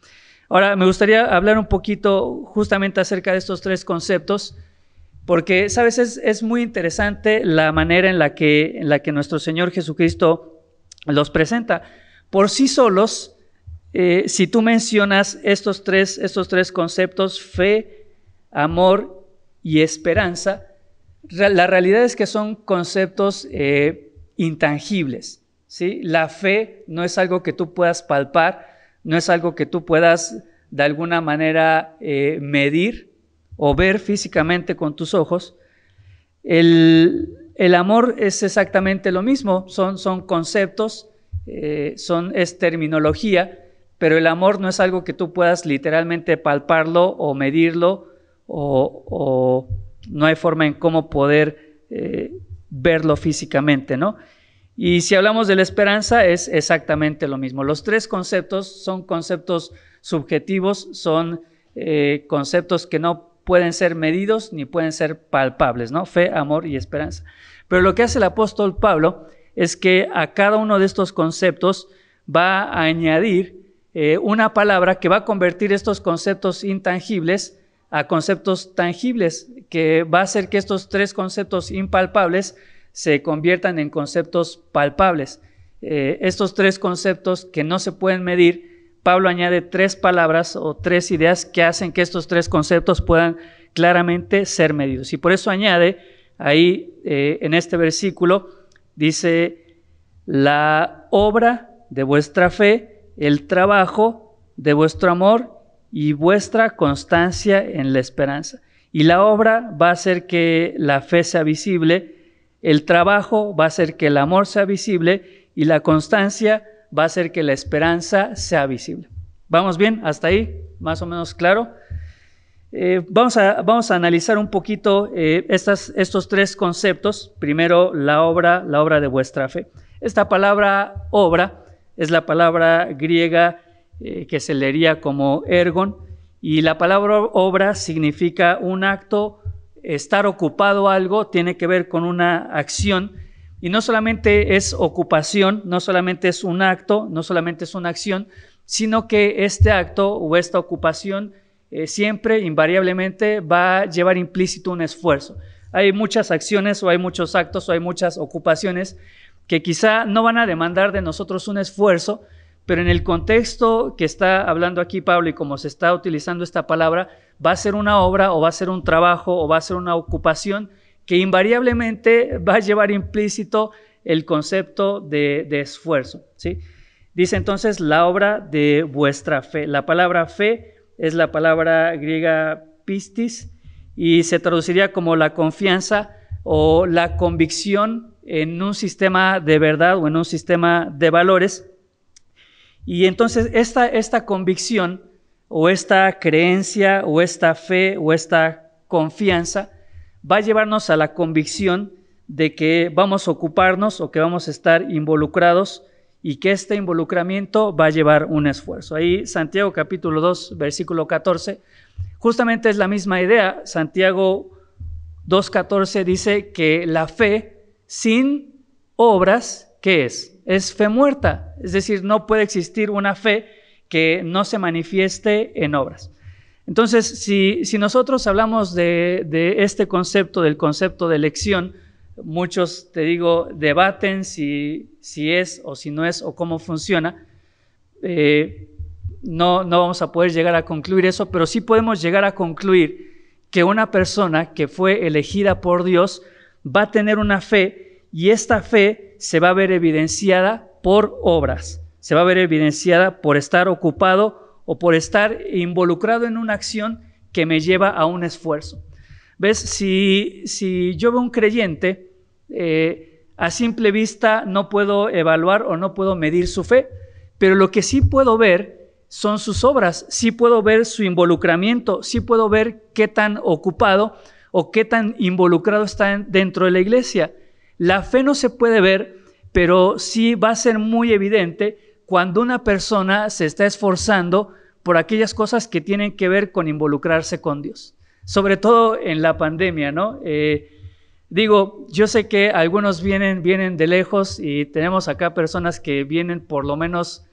Ahora, me gustaría hablar un poquito justamente acerca de estos tres conceptos, porque, ¿sabes? Es muy interesante la manera en la que nuestro Señor Jesucristo los presenta. Por sí solos, si tú mencionas estos tres conceptos, fe, amor y esperanza, la realidad es que son conceptos intangibles, ¿sí? La fe no es algo que tú puedas palpar, no es algo que tú puedas de alguna manera medir, o ver físicamente con tus ojos. El amor es exactamente lo mismo, son conceptos, es terminología, pero el amor no es algo que tú puedas literalmente palparlo o medirlo, o no hay forma en cómo poder verlo físicamente, ¿no? Y si hablamos de la esperanza, es exactamente lo mismo. Los tres conceptos son conceptos subjetivos, son conceptos que no pueden ser medidos ni pueden ser palpables, ¿no? Fe, amor y esperanza. Pero lo que hace el apóstol Pablo es que a cada uno de estos conceptos va a añadir una palabra que va a convertir estos conceptos intangibles a conceptos tangibles, que va a hacer que estos tres conceptos impalpables se conviertan en conceptos palpables. Estos tres conceptos que no se pueden medir, Pablo añade tres palabras o tres ideas que hacen que estos tres conceptos puedan claramente ser medidos. Y por eso añade ahí en este versículo, dice, la obra de vuestra fe, el trabajo de vuestro amor y vuestra constancia en la esperanza. Y la obra va a hacer que la fe sea visible, el trabajo va a hacer que el amor sea visible y la constancia va a hacer que la esperanza sea visible. ¿Vamos bien? ¿Hasta ahí? ¿Más o menos claro? Vamos a analizar un poquito estos tres conceptos. Primero, la obra de vuestra fe. Esta palabra obra es la palabra griega que se leería como ergon, y la palabra obra significa un acto, estar ocupado algo, tiene que ver con una acción, y no solamente es ocupación, no solamente es un acto, no solamente es una acción, sino que este acto o esta ocupación siempre, invariablemente, va a llevar implícito un esfuerzo. Hay muchas acciones o hay muchos actos o hay muchas ocupaciones que quizá no van a demandar de nosotros un esfuerzo, pero en el contexto que está hablando aquí Pablo y como se está utilizando esta palabra, va a ser una obra o va a ser un trabajo o va a ser una ocupación que invariablemente va a llevar implícito el concepto de esfuerzo, ¿sí? Dice entonces la obra de vuestra fe. La palabra fe es la palabra griega pistis y se traduciría como la confianza o la convicción en un sistema de verdad o en un sistema de valores. Y entonces esta convicción o esta creencia o esta fe o esta confianza va a llevarnos a la convicción de que vamos a ocuparnos o que vamos a estar involucrados y que este involucramiento va a llevar un esfuerzo. Ahí Santiago capítulo 2 versículo 14 justamente es la misma idea. Santiago 2:14 dice que la fe sin obras, ¿qué es? Es fe muerta, es decir, no puede existir una fe que no se manifieste en obras. Entonces, si nosotros hablamos de este concepto, del concepto de elección, muchos, te digo, debaten si es o si no es o cómo funciona. No vamos a poder llegar a concluir eso, pero sí podemos llegar a concluir que una persona que fue elegida por Dios va a tener una fe y esta fe se va a ver evidenciada por obras, se va a ver evidenciada por estar ocupado o por estar involucrado en una acción que me lleva a un esfuerzo. ¿Ves? Si yo veo un creyente, a simple vista no puedo evaluar o no puedo medir su fe, pero lo que sí puedo ver son sus obras, sí puedo ver su involucramiento, sí puedo ver qué tan ocupado o qué tan involucrado está dentro de la iglesia. La fe no se puede ver, pero sí va a ser muy evidente cuando una persona se está esforzando por aquellas cosas que tienen que ver con involucrarse con Dios. Sobre todo en la pandemia, ¿no? Digo, yo sé que algunos vienen de lejos y tenemos acá personas que vienen por lo menos,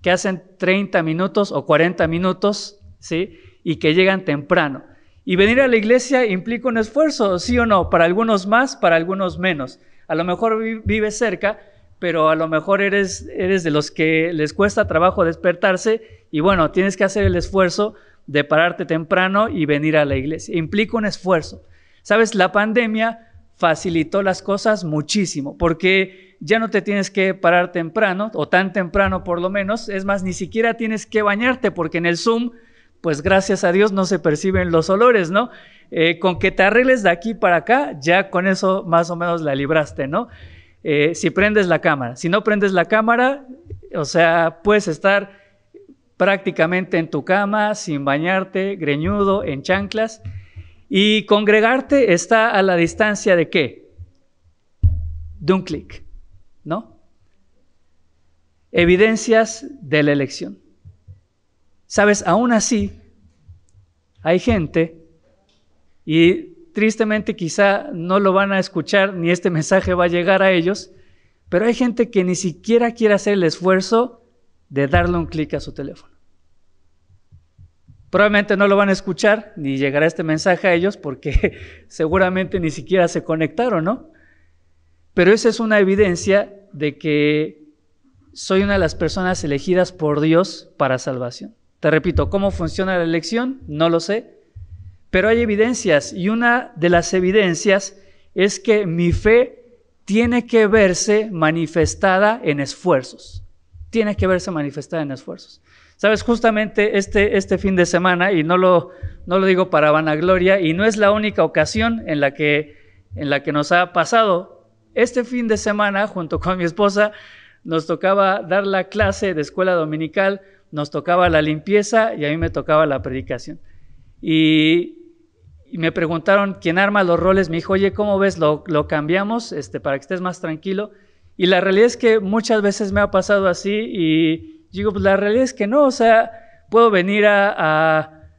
que hacen 30 minutos o 40 minutos, ¿sí? Y que llegan temprano. Y venir a la iglesia implica un esfuerzo, ¿sí o no? Para algunos más, para algunos menos. A lo mejor vives cerca, pero a lo mejor eres de los que les cuesta trabajo despertarse y bueno, tienes que hacer el esfuerzo de pararte temprano y venir a la iglesia. Implica un esfuerzo. ¿Sabes? La pandemia facilitó las cosas muchísimo porque ya no te tienes que parar temprano o tan temprano por lo menos. Es más, ni siquiera tienes que bañarte porque en el Zoom pues gracias a Dios no se perciben los olores, ¿no? Con que te arregles de aquí para acá, ya con eso más o menos la libraste, ¿no? Si prendes la cámara. Si no prendes la cámara, o sea, puedes estar prácticamente en tu cama, sin bañarte, greñudo, en chanclas, y congregarte está a la distancia ¿de qué? De un clic, ¿no? Evidencias de la elección. Sabes, aún así, hay gente, y tristemente quizá no lo van a escuchar, ni este mensaje va a llegar a ellos, pero hay gente que ni siquiera quiere hacer el esfuerzo de darle un clic a su teléfono. Probablemente no lo van a escuchar, ni llegará este mensaje a ellos, porque seguramente ni siquiera se conectaron, ¿no? Pero esa es una evidencia de que soy una de las personas elegidas por Dios para salvación. Te repito, ¿cómo funciona la elección? No lo sé, pero hay evidencias, y una de las evidencias es que mi fe tiene que verse manifestada en esfuerzos. Tiene que verse manifestada en esfuerzos. Sabes, justamente este fin de semana, y no lo digo para vanagloria, y no es la única ocasión en la que nos ha pasado. Este fin de semana, junto con mi esposa, nos tocaba dar la clase de escuela dominical, nos tocaba la limpieza y a mí me tocaba la predicación. Y me preguntaron quién arma los roles, me dijo, oye, ¿cómo ves? ¿Lo cambiamos para que estés más tranquilo? Y la realidad es que muchas veces me ha pasado así y digo, pues la realidad es que no, o sea, puedo venir a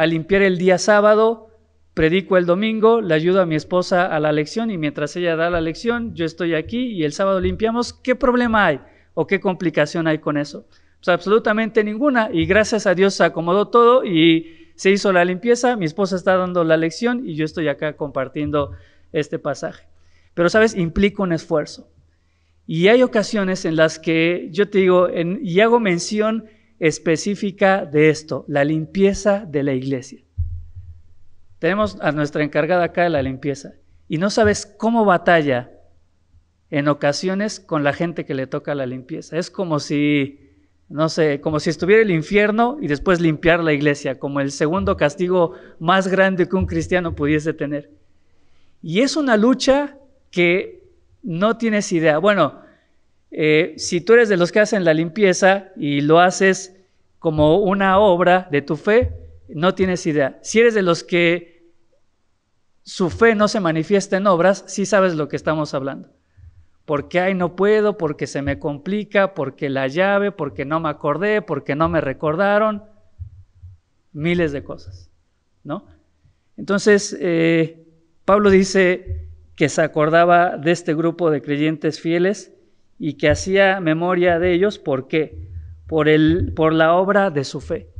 limpiar el día sábado, predico el domingo, le ayudo a mi esposa a la lección y mientras ella da la lección, yo estoy aquí y el sábado limpiamos. ¿Qué problema hay o qué complicación hay con eso? Pues absolutamente ninguna, y gracias a Dios se acomodó todo y se hizo la limpieza, mi esposa está dando la lección y yo estoy acá compartiendo este pasaje. Pero sabes, implica un esfuerzo. Y hay ocasiones en las que yo te digo, y hago mención específica de esto, la limpieza de la iglesia. Tenemos a nuestra encargada acá de la limpieza y no sabes cómo batalla en ocasiones con la gente que le toca la limpieza. Es como si, no sé, como si estuviera el infierno y después limpiar la iglesia, como el segundo castigo más grande que un cristiano pudiese tener. Y es una lucha que no tienes idea. Bueno, si tú eres de los que hacen la limpieza y lo haces como una obra de tu fe, no tienes idea. Si eres de los que su fe no se manifiesta en obras, sí sabes lo que estamos hablando. Porque ay, no puedo, porque se me complica, porque la llave, porque no me acordé, porque no me recordaron, miles de cosas, ¿no? Entonces, Pablo dice que se acordaba de este grupo de creyentes fieles y que hacía memoria de ellos. ¿Por qué? Por la obra de su fe.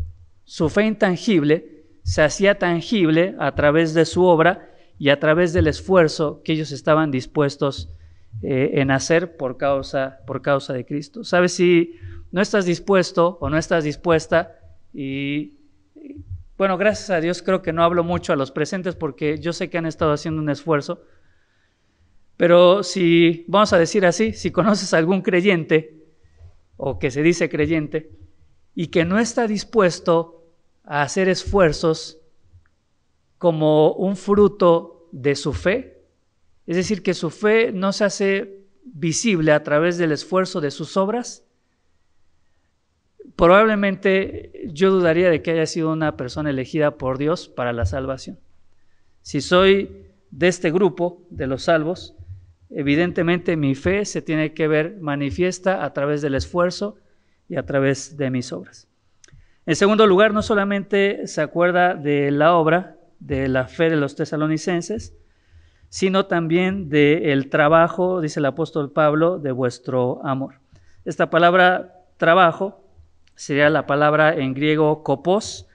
Su fe intangible se hacía tangible a través de su obra y a través del esfuerzo que ellos estaban dispuestos en hacer por causa de Cristo. ¿Sabes? Si no estás dispuesto o no estás dispuesta, y bueno, gracias a Dios creo que no hablo mucho a los presentes porque yo sé que han estado haciendo un esfuerzo, pero si, vamos a decir así, si conoces a algún creyente o que se dice creyente y que no está dispuesto a hacer esfuerzos como un fruto de su fe, es decir, que su fe no se hace visible a través del esfuerzo de sus obras, probablemente yo dudaría de que haya sido una persona elegida por Dios para la salvación. Si soy de este grupo, de los salvos, evidentemente mi fe se tiene que ver manifiesta a través del esfuerzo y a través de mis obras. En segundo lugar, no solamente se acuerda de la obra, de la fe de los tesalonicenses, sino también del trabajo, dice el apóstol Pablo, de vuestro amor. Esta palabra trabajo sería la palabra en griego kopos,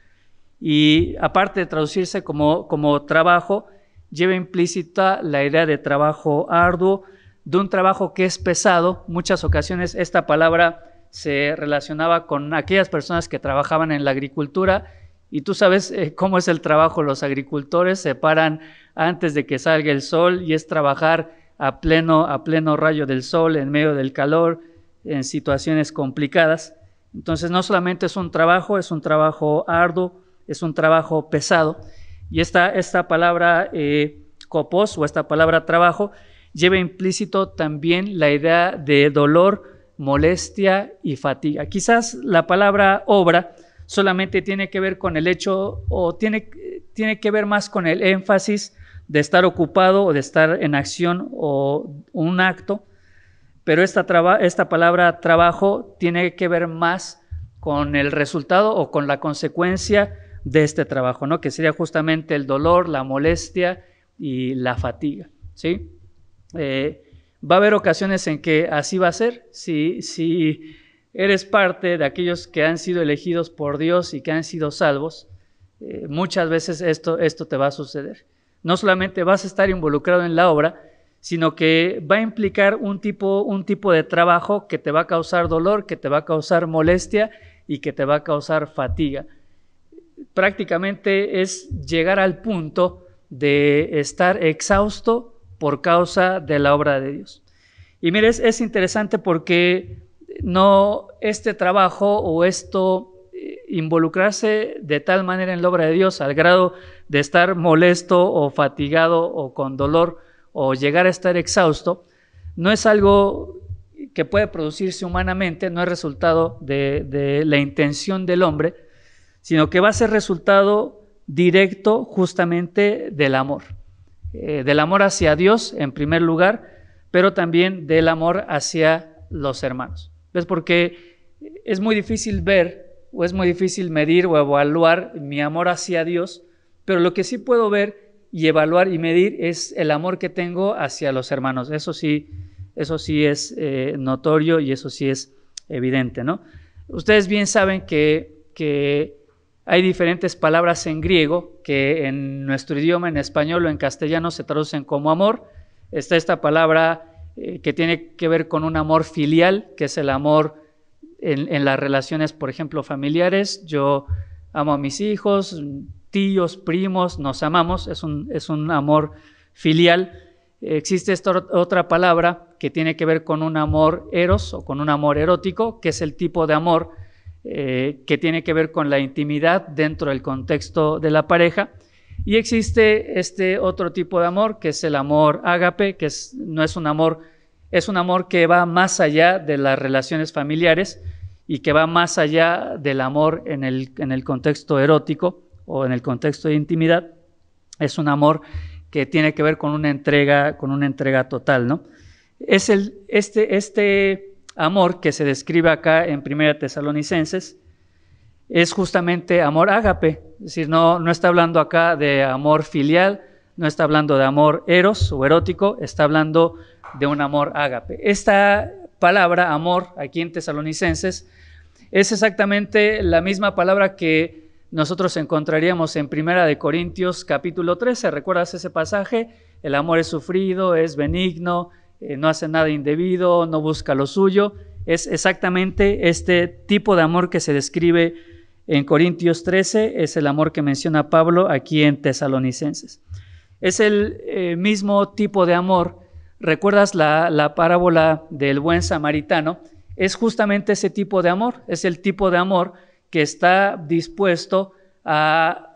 y aparte de traducirse como trabajo, lleva implícita la idea de trabajo arduo, de un trabajo que es pesado. Muchas ocasiones esta palabra se relacionaba con aquellas personas que trabajaban en la agricultura, y tú sabes cómo es el trabajo. Los agricultores se paran antes de que salga el sol y es trabajar a pleno rayo del sol, en medio del calor, en situaciones complicadas. Entonces no solamente es un trabajo arduo, es un trabajo pesado. Y esta palabra kopos, o esta palabra trabajo, lleva implícito también la idea de dolor, molestia y fatiga. Quizás la palabra obra solamente tiene que ver con el hecho, o tiene que ver más con el énfasis de estar ocupado o de estar en acción o un acto, pero esta palabra trabajo tiene que ver más con el resultado o con la consecuencia de este trabajo, ¿no? Que sería justamente el dolor, la molestia y la fatiga, ¿sí? Va a haber ocasiones en que así va a ser. Si eres parte de aquellos que han sido elegidos por Dios y que han sido salvos, muchas veces esto te va a suceder. No solamente vas a estar involucrado en la obra, sino que va a implicar un tipo de trabajo que te va a causar dolor, que te va a causar molestia y que te va a causar fatiga. Prácticamente es llegar al punto de estar exhausto por causa de la obra de Dios. Y mire, es interesante porque no este trabajo o involucrarse de tal manera en la obra de Dios al grado de estar molesto o fatigado o con dolor o llegar a estar exhausto, no es algo que puede producirse humanamente, no es resultado de la intención del hombre, sino que va a ser resultado directo justamente del amor hacia Dios en primer lugar, pero también del amor hacia los hermanos. ¿Ves? Porque es muy difícil ver o es muy difícil medir o evaluar mi amor hacia Dios, pero lo que sí puedo ver y evaluar y medir es el amor que tengo hacia los hermanos. Eso sí es notorio y eso sí es evidente, ¿no? Ustedes bien saben que hay diferentes palabras en griego que en nuestro idioma, en español o en castellano, se traducen como amor. Está esta palabra que tiene que ver con un amor filial, que es el amor en las relaciones, por ejemplo, familiares. Yo amo a mis hijos, tíos, primos, nos amamos, es un amor filial. Existe esta otra palabra que tiene que ver con un amor eros o con un amor erótico, que es el tipo de amor que tiene que ver con la intimidad dentro del contexto de la pareja. Y existe este otro tipo de amor, que es el amor ágape, que no es un amor, es un amor que va más allá de las relaciones familiares y que va más allá del amor en el contexto erótico o en el contexto de intimidad. Es un amor que tiene que ver con una entrega total, ¿no? Es este amor que se describe acá en 1 Tesalonicenses es justamente amor ágape, es decir, no está hablando acá de amor filial, no está hablando de amor eros o erótico, está hablando de un amor ágape. Esta palabra amor aquí en Tesalonicenses es exactamente la misma palabra que nosotros encontraríamos en 1 Corintios capítulo 13. ¿Recuerdas ese pasaje? El amor es sufrido, es benigno, no hace nada indebido, no busca lo suyo. Es exactamente este tipo de amor que se describe en Corintios 13, es el amor que menciona Pablo aquí en Tesalonicenses. Es el mismo tipo de amor. ¿Recuerdas la parábola del buen samaritano? Es justamente ese tipo de amor, es el tipo de amor que está dispuesto a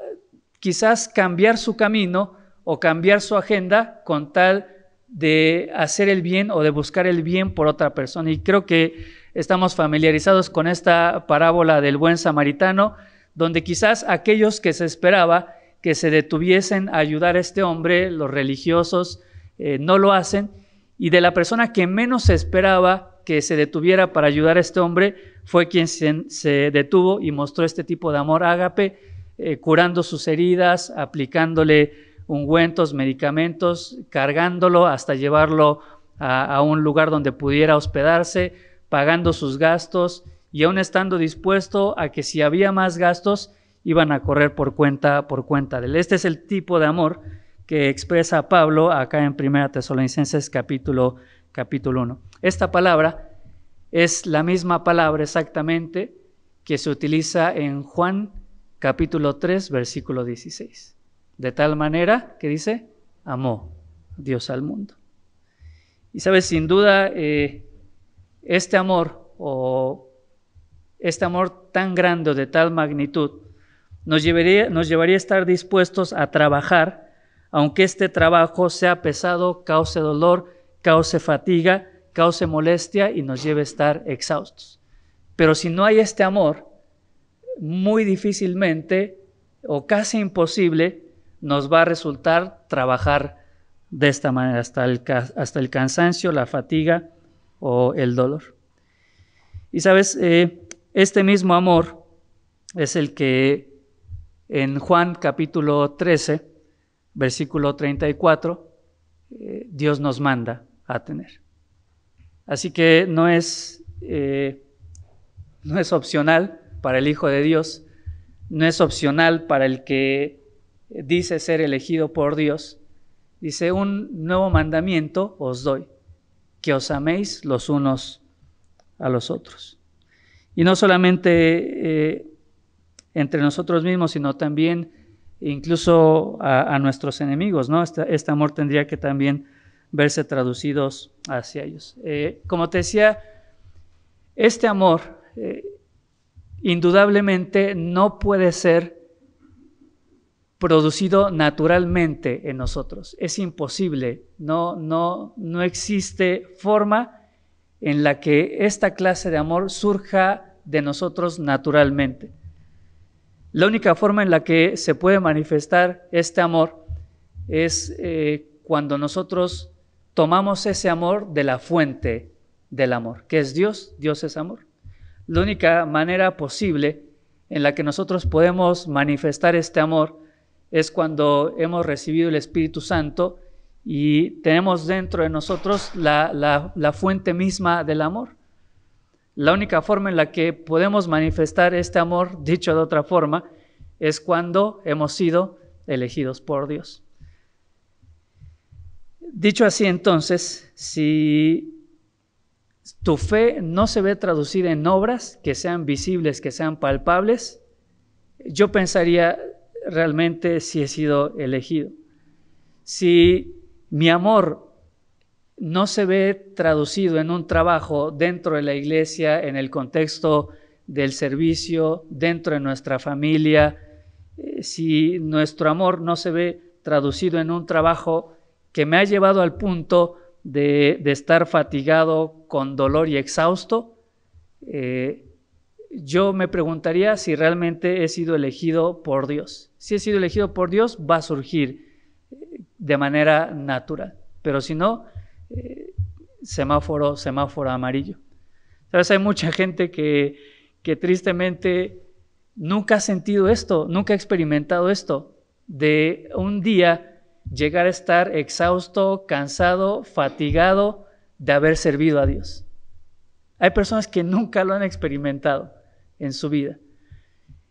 quizás cambiar su camino o cambiar su agenda con tal de hacer el bien o de buscar el bien por otra persona. Y creo que estamos familiarizados con esta parábola del buen samaritano, donde quizás aquellos que se esperaba que se detuviesen a ayudar a este hombre, los religiosos, no lo hacen, y de la persona que menos se esperaba que se detuviera para ayudar a este hombre, fue quien se detuvo y mostró este tipo de amor ágape, curando sus heridas, aplicándole ungüentos, medicamentos, cargándolo hasta llevarlo a un lugar donde pudiera hospedarse, pagando sus gastos y aún estando dispuesto a que si había más gastos iban a correr por cuenta de él. Este es el tipo de amor que expresa Pablo acá en 1 Tesalonicenses capítulo 1. Esta palabra es la misma palabra exactamente que se utiliza en Juan capítulo 3 versículo 16. De tal manera que dice, amó Dios al mundo. Y sabes, sin duda, este amor tan grande o de tal magnitud nos llevaría a estar dispuestos a trabajar, aunque este trabajo sea pesado, cause dolor, cause fatiga, cause molestia y nos lleve a estar exhaustos. Pero si no hay este amor, muy difícilmente o casi imposible nos va a resultar trabajar de esta manera, hasta el cansancio, la fatiga o el dolor. Y sabes, este mismo amor es el que en Juan capítulo 13, versículo 34, Dios nos manda a tener. Así que no es opcional para el Hijo de Dios, no es opcional para el que dice ser elegido por Dios. Dice: un nuevo mandamiento os doy, que os améis los unos a los otros. Y no solamente entre nosotros mismos, sino también incluso a nuestros enemigos, ¿no? Este amor tendría que también verse traducidos hacia ellos. Como te decía, este amor indudablemente no puede ser producido naturalmente en nosotros. Es imposible, no existe forma en la que esta clase de amor surja de nosotros naturalmente. La única forma en la que se puede manifestar este amor es cuando nosotros tomamos ese amor de la fuente del amor, que es Dios. Dios es amor. La única manera posible en la que nosotros podemos manifestar este amor es cuando hemos recibido el Espíritu Santo y tenemos dentro de nosotros la fuente misma del amor. La única forma en la que podemos manifestar este amor, dicho de otra forma, es cuando hemos sido elegidos por Dios. Dicho así, entonces, si tu fe no se ve traducida en obras que sean visibles, que sean palpables, yo pensaría realmente si he sido elegido. Si mi amor no se ve traducido en un trabajo dentro de la iglesia, en el contexto del servicio, dentro de nuestra familia, si nuestro amor no se ve traducido en un trabajo que me ha llevado al punto de estar fatigado, con dolor y exhausto, yo me preguntaría si realmente he sido elegido por Dios. Si he sido elegido por Dios, va a surgir de manera natural, pero si no, semáforo amarillo. ¿Sabes? Hay mucha gente que tristemente nunca ha sentido esto, nunca ha experimentado esto, de un día llegar a estar exhausto, cansado, fatigado de haber servido a Dios. Hay personas que nunca lo han experimentado en su vida.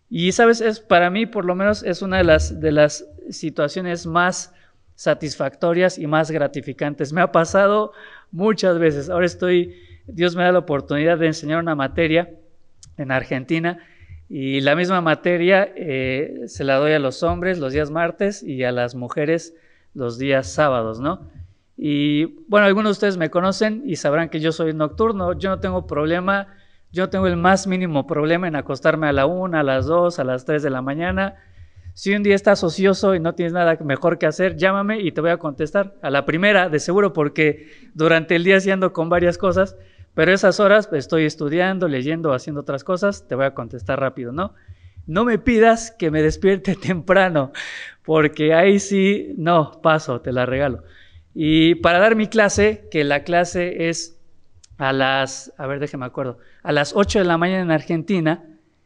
Y sabes, para mí por lo menos es una de las situaciones más satisfactorias y más gratificantes. Me ha pasado muchas veces. Ahora Dios me da la oportunidad de enseñar una materia en Argentina, y la misma materia se la doy a los hombres los días martes y a las mujeres los días sábados, ¿no? Y bueno, algunos de ustedes me conocen y sabrán que yo soy nocturno. Yo no tengo problema, yo no tengo el más mínimo problema en acostarme a la 1, a las 2, a las 3 de la mañana. Si un día estás ocioso y no tienes nada mejor que hacer, llámame y te voy a contestar a la primera, de seguro, porque durante el día sí ando con varias cosas, pero esas horas estoy estudiando, leyendo, haciendo otras cosas, te voy a contestar rápido, ¿no? No me pidas que me despierte temprano, porque ahí sí, no, paso, te la regalo. Y para dar mi clase, que la clase es a las 8 de la mañana en Argentina,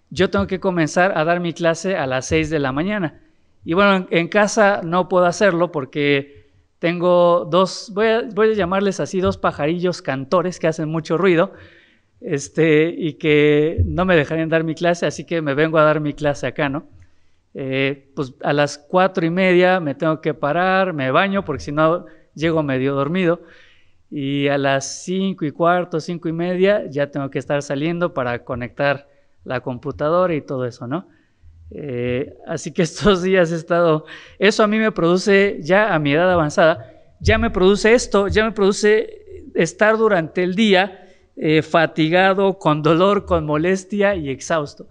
yo tengo que comenzar a dar mi clase a las 6 de la mañana. Y bueno, en casa no puedo hacerlo porque tengo voy a llamarles así, 2 pajarillos cantores que hacen mucho ruido, y que no me dejarían dar mi clase, así que me vengo a dar mi clase acá, ¿no? Pues a las 4:30 me tengo que parar, me baño porque si no llego medio dormido, y a las 5:15, 5:30 ya tengo que estar saliendo para conectar la computadora y todo eso, ¿no? Así que estos días eso a mí me produce, ya a mi edad avanzada, ya me produce estar durante el día fatigado, con dolor, con molestia y exhausto.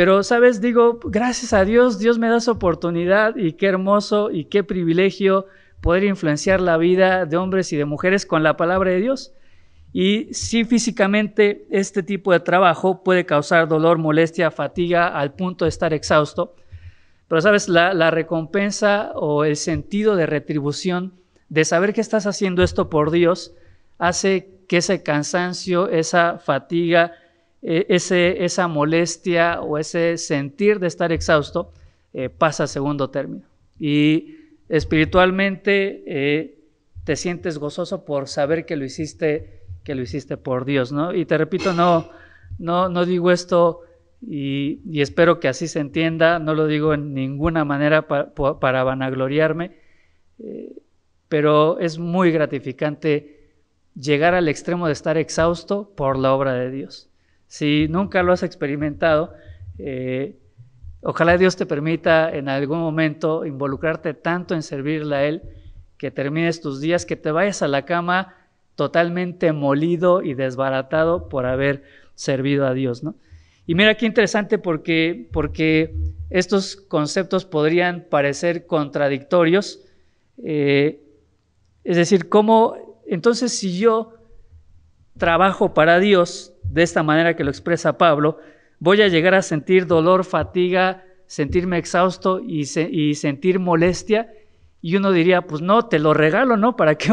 Pero, ¿sabes? Digo, gracias a Dios, Dios me da esa oportunidad y qué hermoso y qué privilegio poder influenciar la vida de hombres y de mujeres con la palabra de Dios. Y sí, físicamente este tipo de trabajo puede causar dolor, molestia, fatiga al punto de estar exhausto. Pero, ¿sabes? La recompensa o el sentido de retribución de saber que estás haciendo esto por Dios hace que ese cansancio, esa fatiga, esa molestia o ese sentir de estar exhausto pasa a segundo término. Y espiritualmente te sientes gozoso por saber que lo hiciste por Dios, ¿no? Y te repito, no digo esto y espero que así se entienda, no lo digo en ninguna manera para vanagloriarme, pero es muy gratificante llegar al extremo de estar exhausto por la obra de Dios. Si nunca lo has experimentado, ojalá Dios te permita en algún momento involucrarte tanto en servirle a Él, que termines tus días, que te vayas a la cama totalmente molido y desbaratado por haber servido a Dios, ¿no? Y mira qué interesante porque estos conceptos podrían parecer contradictorios. Es decir, ¿cómo? Entonces, si yo trabajo para Dios de esta manera que lo expresa Pablo, voy a llegar a sentir dolor, fatiga, sentirme exhausto y sentir molestia. Y uno diría, pues no, te lo regalo, ¿no? ¿Para qué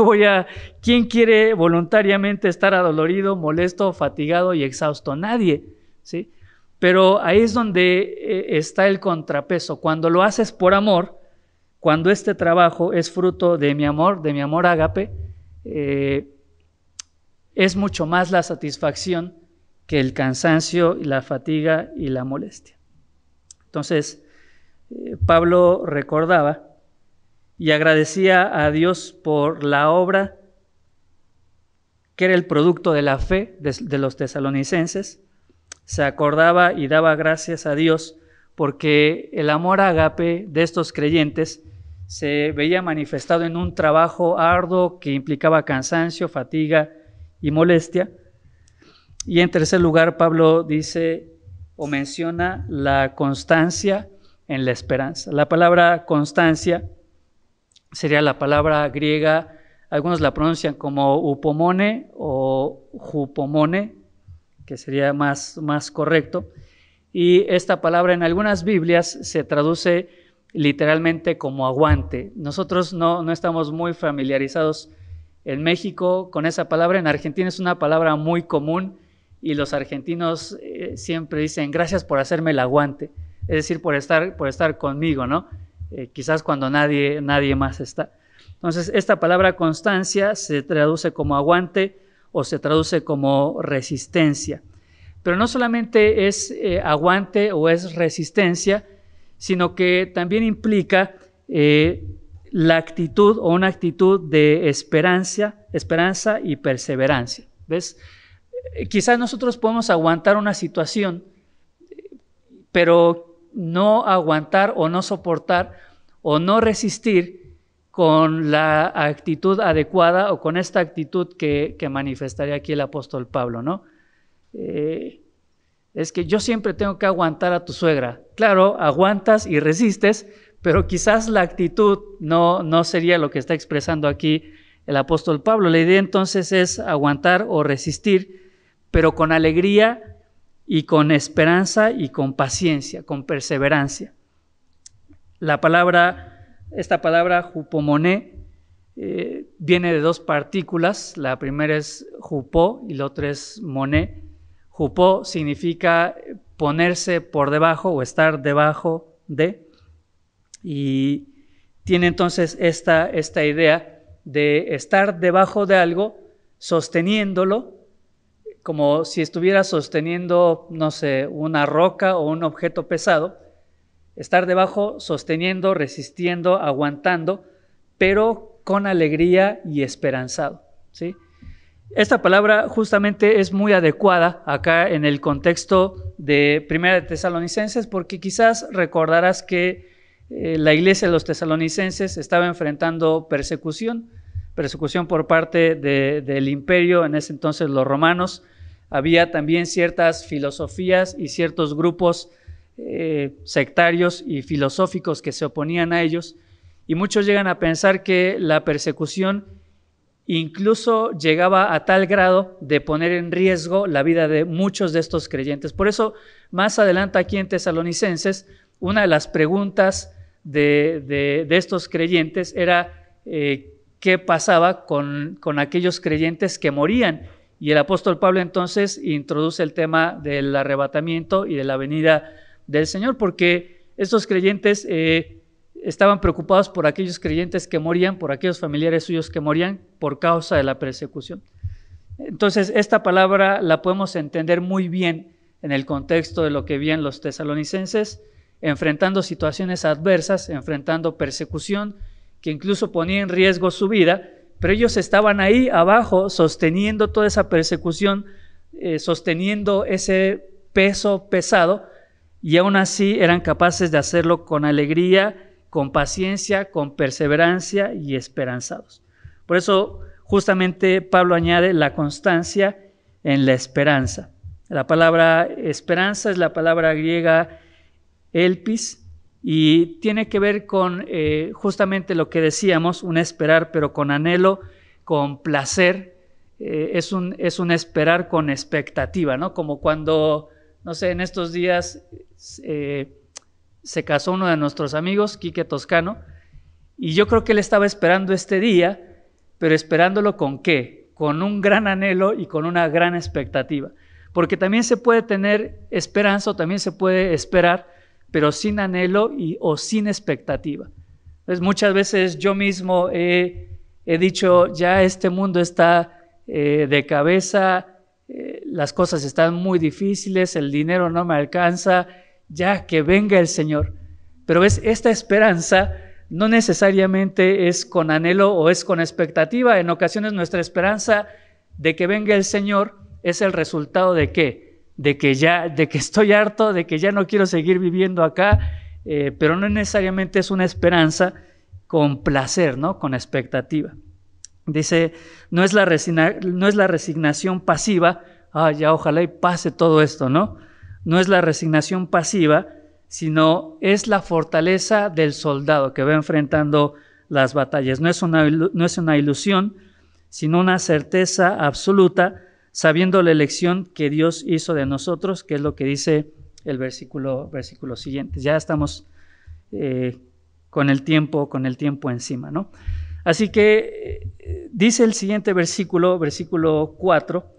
¿Quién quiere voluntariamente estar adolorido, molesto, fatigado y exhausto? Nadie, ¿sí? Pero ahí es donde está el contrapeso. Cuando lo haces por amor, cuando este trabajo es fruto de mi amor ágape, es mucho más la satisfacción que el cansancio, la fatiga y la molestia. Entonces, Pablo recordaba y agradecía a Dios por la obra que era el producto de la fe de los tesalonicenses. Se acordaba y daba gracias a Dios porque el amor ágape de estos creyentes se veía manifestado en un trabajo arduo que implicaba cansancio, fatiga y molestia. Y en tercer lugar, Pablo dice o menciona la constancia en la esperanza. La palabra constancia sería la palabra griega, algunos la pronuncian como upomone o jupomone, que sería más correcto. Y esta palabra en algunas Biblias se traduce literalmente como aguante. Nosotros no estamos muy familiarizados en México con esa palabra. En Argentina es una palabra muy común y los argentinos siempre dicen gracias por hacerme el aguante, es decir, por estar conmigo, ¿no? Quizás cuando nadie más está. Entonces, esta palabra constancia se traduce como aguante o se traduce como resistencia. Pero no solamente es aguante o es resistencia, sino que también implica la actitud o una actitud de esperanza y perseverancia. ¿Ves? Quizás nosotros podemos aguantar una situación, pero no aguantar o no soportar o no resistir con la actitud adecuada o con esta actitud que manifestaría aquí el apóstol Pablo, ¿no? Es que yo siempre tengo que aguantar a tu suegra. Claro, aguantas y resistes, pero quizás la actitud no sería lo que está expresando aquí el apóstol Pablo. La idea entonces es aguantar o resistir, pero con alegría y con esperanza y con paciencia, con perseverancia. Esta palabra jupomone viene de dos partículas. La primera es jupó y la otra es moné. Jupó significa ponerse por debajo o estar debajo de, y tiene entonces esta idea de estar debajo de algo, sosteniéndolo, como si estuviera sosteniendo, no sé, una roca o un objeto pesado. Estar debajo, sosteniendo, resistiendo, aguantando, pero con alegría y esperanzado, ¿sí? Esta palabra justamente es muy adecuada acá en el contexto de Primera de Tesalonicenses, porque quizás recordarás que la iglesia de los tesalonicenses estaba enfrentando persecución por parte del imperio, en ese entonces los romanos. Había también ciertas filosofías y ciertos grupos sectarios y filosóficos que se oponían a ellos, y muchos llegan a pensar que la persecución incluso llegaba a tal grado de poner en riesgo la vida de muchos de estos creyentes. Por eso, más adelante aquí en Tesalonicenses, una de las preguntas de estos creyentes era qué pasaba con aquellos creyentes que morían. Y el apóstol Pablo entonces introduce el tema del arrebatamiento y de la venida del Señor, porque estos creyentes estaban preocupados por aquellos creyentes que morían, por aquellos familiares suyos que morían por causa de la persecución. Entonces, esta palabra la podemos entender muy bien en el contexto de lo que vivían los tesalonicenses, enfrentando situaciones adversas, enfrentando persecución, que incluso ponía en riesgo su vida, pero ellos estaban ahí abajo sosteniendo toda esa persecución, sosteniendo ese peso pesado, y aún así eran capaces de hacerlo con alegría, con paciencia, con perseverancia y esperanzados. Por eso justamente Pablo añade la constancia en la esperanza. La palabra esperanza es la palabra griega elpis, y tiene que ver con justamente lo que decíamos, un esperar pero con anhelo, con placer. Es un esperar con expectativa, ¿no? Como cuando, no sé, en estos días se casó uno de nuestros amigos, Quique Toscano, y yo creo que él estaba esperando este día, pero esperándolo ¿con qué? Con un gran anhelo y con una gran expectativa, porque también se puede tener esperanza o también se puede esperar, pero sin anhelo o sin expectativa. Entonces, muchas veces yo mismo he dicho, ya este mundo está de cabeza, las cosas están muy difíciles, el dinero no me alcanza, ya que venga el Señor. Pero ves, esta esperanza no necesariamente es con anhelo o es con expectativa. En ocasiones nuestra esperanza de que venga el Señor es el resultado de ¿qué? De que estoy harto, de que ya no quiero seguir viviendo acá, pero no necesariamente es una esperanza con placer, ¿no? Con expectativa. Dice, no es la resignación pasiva, ya ojalá y pase todo esto, ¿no? No es la resignación pasiva, sino es la fortaleza del soldado que va enfrentando las batallas. No es una ilusión, sino una certeza absoluta, sabiendo la elección que Dios hizo de nosotros, que es lo que dice el versículo siguiente. Ya estamos con el tiempo encima, ¿no? Así que dice el siguiente versículo 4,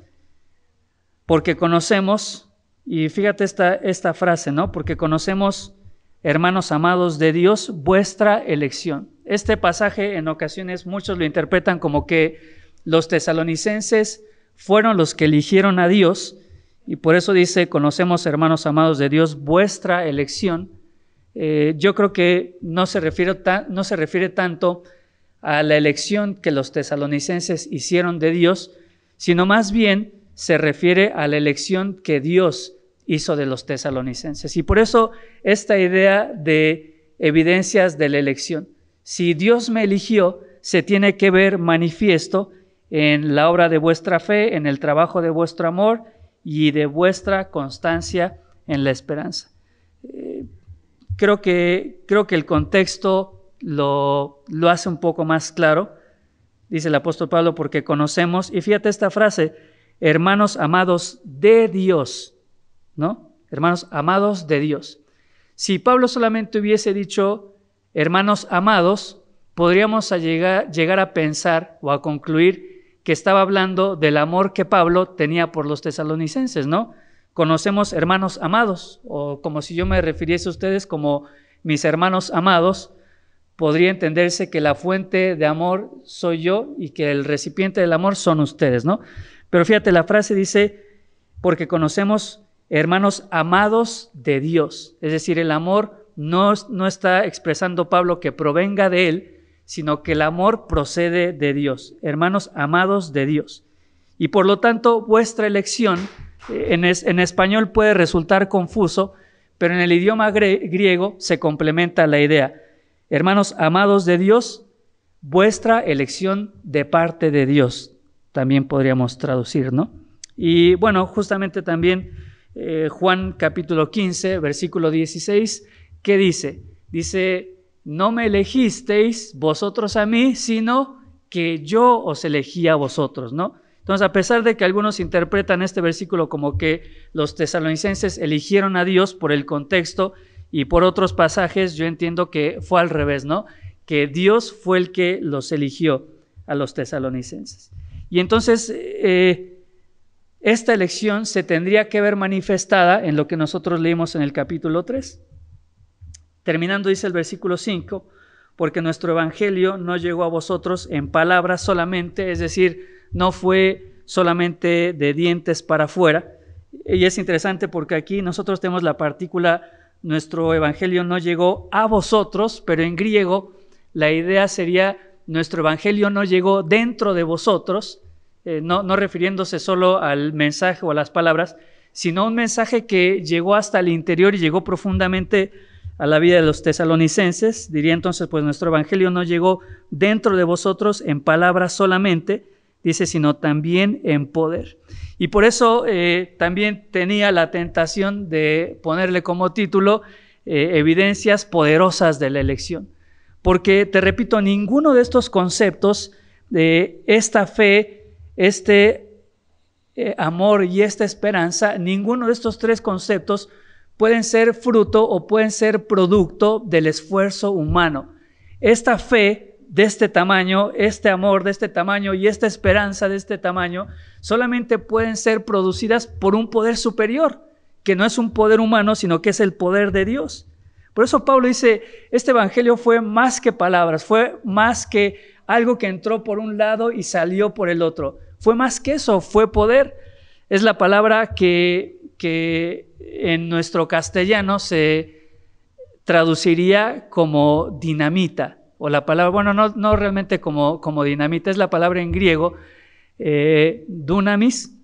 porque conocemos, y fíjate esta frase, ¿no? Porque conocemos, hermanos amados de Dios, vuestra elección. Este pasaje en ocasiones muchos lo interpretan como que los tesalonicenses fueron los que eligieron a Dios, y por eso dice, conocemos, hermanos amados de Dios, vuestra elección. Yo creo que no se refiere tanto a la elección que los tesalonicenses hicieron de Dios, sino más bien se refiere a la elección que Dios hizo de los tesalonicenses. Y por eso esta idea de evidencias de la elección. Si Dios me eligió, se tiene que ver manifiesto en la obra de vuestra fe, en el trabajo de vuestro amor y de vuestra constancia en la esperanza. Creo que el contexto lo hace un poco más claro. Dice el apóstol Pablo, porque conocemos, y fíjate esta frase, hermanos amados de Dios, ¿no? Hermanos amados de Dios. Si Pablo solamente hubiese dicho hermanos amados, podríamos llegar a pensar o a concluir que estaba hablando del amor que Pablo tenía por los tesalonicenses, ¿no? Conocemos hermanos amados, o como si yo me refiriese a ustedes como mis hermanos amados, podría entenderse que la fuente de amor soy yo y que el recipiente del amor son ustedes, ¿no? Pero fíjate, la frase dice, porque conocemos hermanos amados de Dios. Es decir, el amor no está expresando Pablo que provenga de él, sino que el amor procede de Dios. Hermanos amados de Dios. Y por lo tanto, vuestra elección, en español puede resultar confuso, pero en el idioma griego se complementa la idea. Hermanos amados de Dios, vuestra elección de parte de Dios. También podríamos traducir, ¿no? Y bueno, justamente también Juan capítulo 15, versículo 16, ¿qué dice? Dice, no me elegisteis vosotros a mí, sino que yo os elegí a vosotros, ¿no? Entonces, a pesar de que algunos interpretan este versículo como que los tesalonicenses eligieron a Dios por el contexto y por otros pasajes, yo entiendo que fue al revés, ¿no? Que Dios fue el que los eligió a los tesalonicenses. Y entonces, esta elección se tendría que ver manifestada en lo que nosotros leímos en el capítulo 3. Terminando, dice el versículo 5, porque nuestro evangelio no llegó a vosotros en palabras solamente, es decir, no fue solamente de dientes para afuera. Y es interesante porque aquí nosotros tenemos la partícula, nuestro evangelio no llegó a vosotros, pero en griego la idea sería, nuestro evangelio no llegó dentro de vosotros, no refiriéndose solo al mensaje o a las palabras, sino un mensaje que llegó hasta el interior y llegó profundamente a la vida de los tesalonicenses. Diría entonces, pues nuestro evangelio no llegó dentro de vosotros en palabras solamente, dice, sino también en poder. Y por eso también tenía la tentación de ponerle como título evidencias poderosas de la elección. Porque, te repito, ninguno de estos conceptos de esta fe, amor y esta esperanza, ninguno de estos tres conceptos pueden ser fruto o pueden ser producto del esfuerzo humano. Esta fe de este tamaño, este amor de este tamaño y esta esperanza de este tamaño solamente pueden ser producidas por un poder superior, que no es un poder humano, sino que es el poder de Dios. Por eso Pablo dice, este evangelio fue más que palabras, fue más que algo que entró por un lado y salió por el otro. Fue más que eso, fue poder. Es la palabra que en nuestro castellano se traduciría como dinamita, o la palabra, bueno, no realmente como dinamita, es la palabra en griego, dunamis,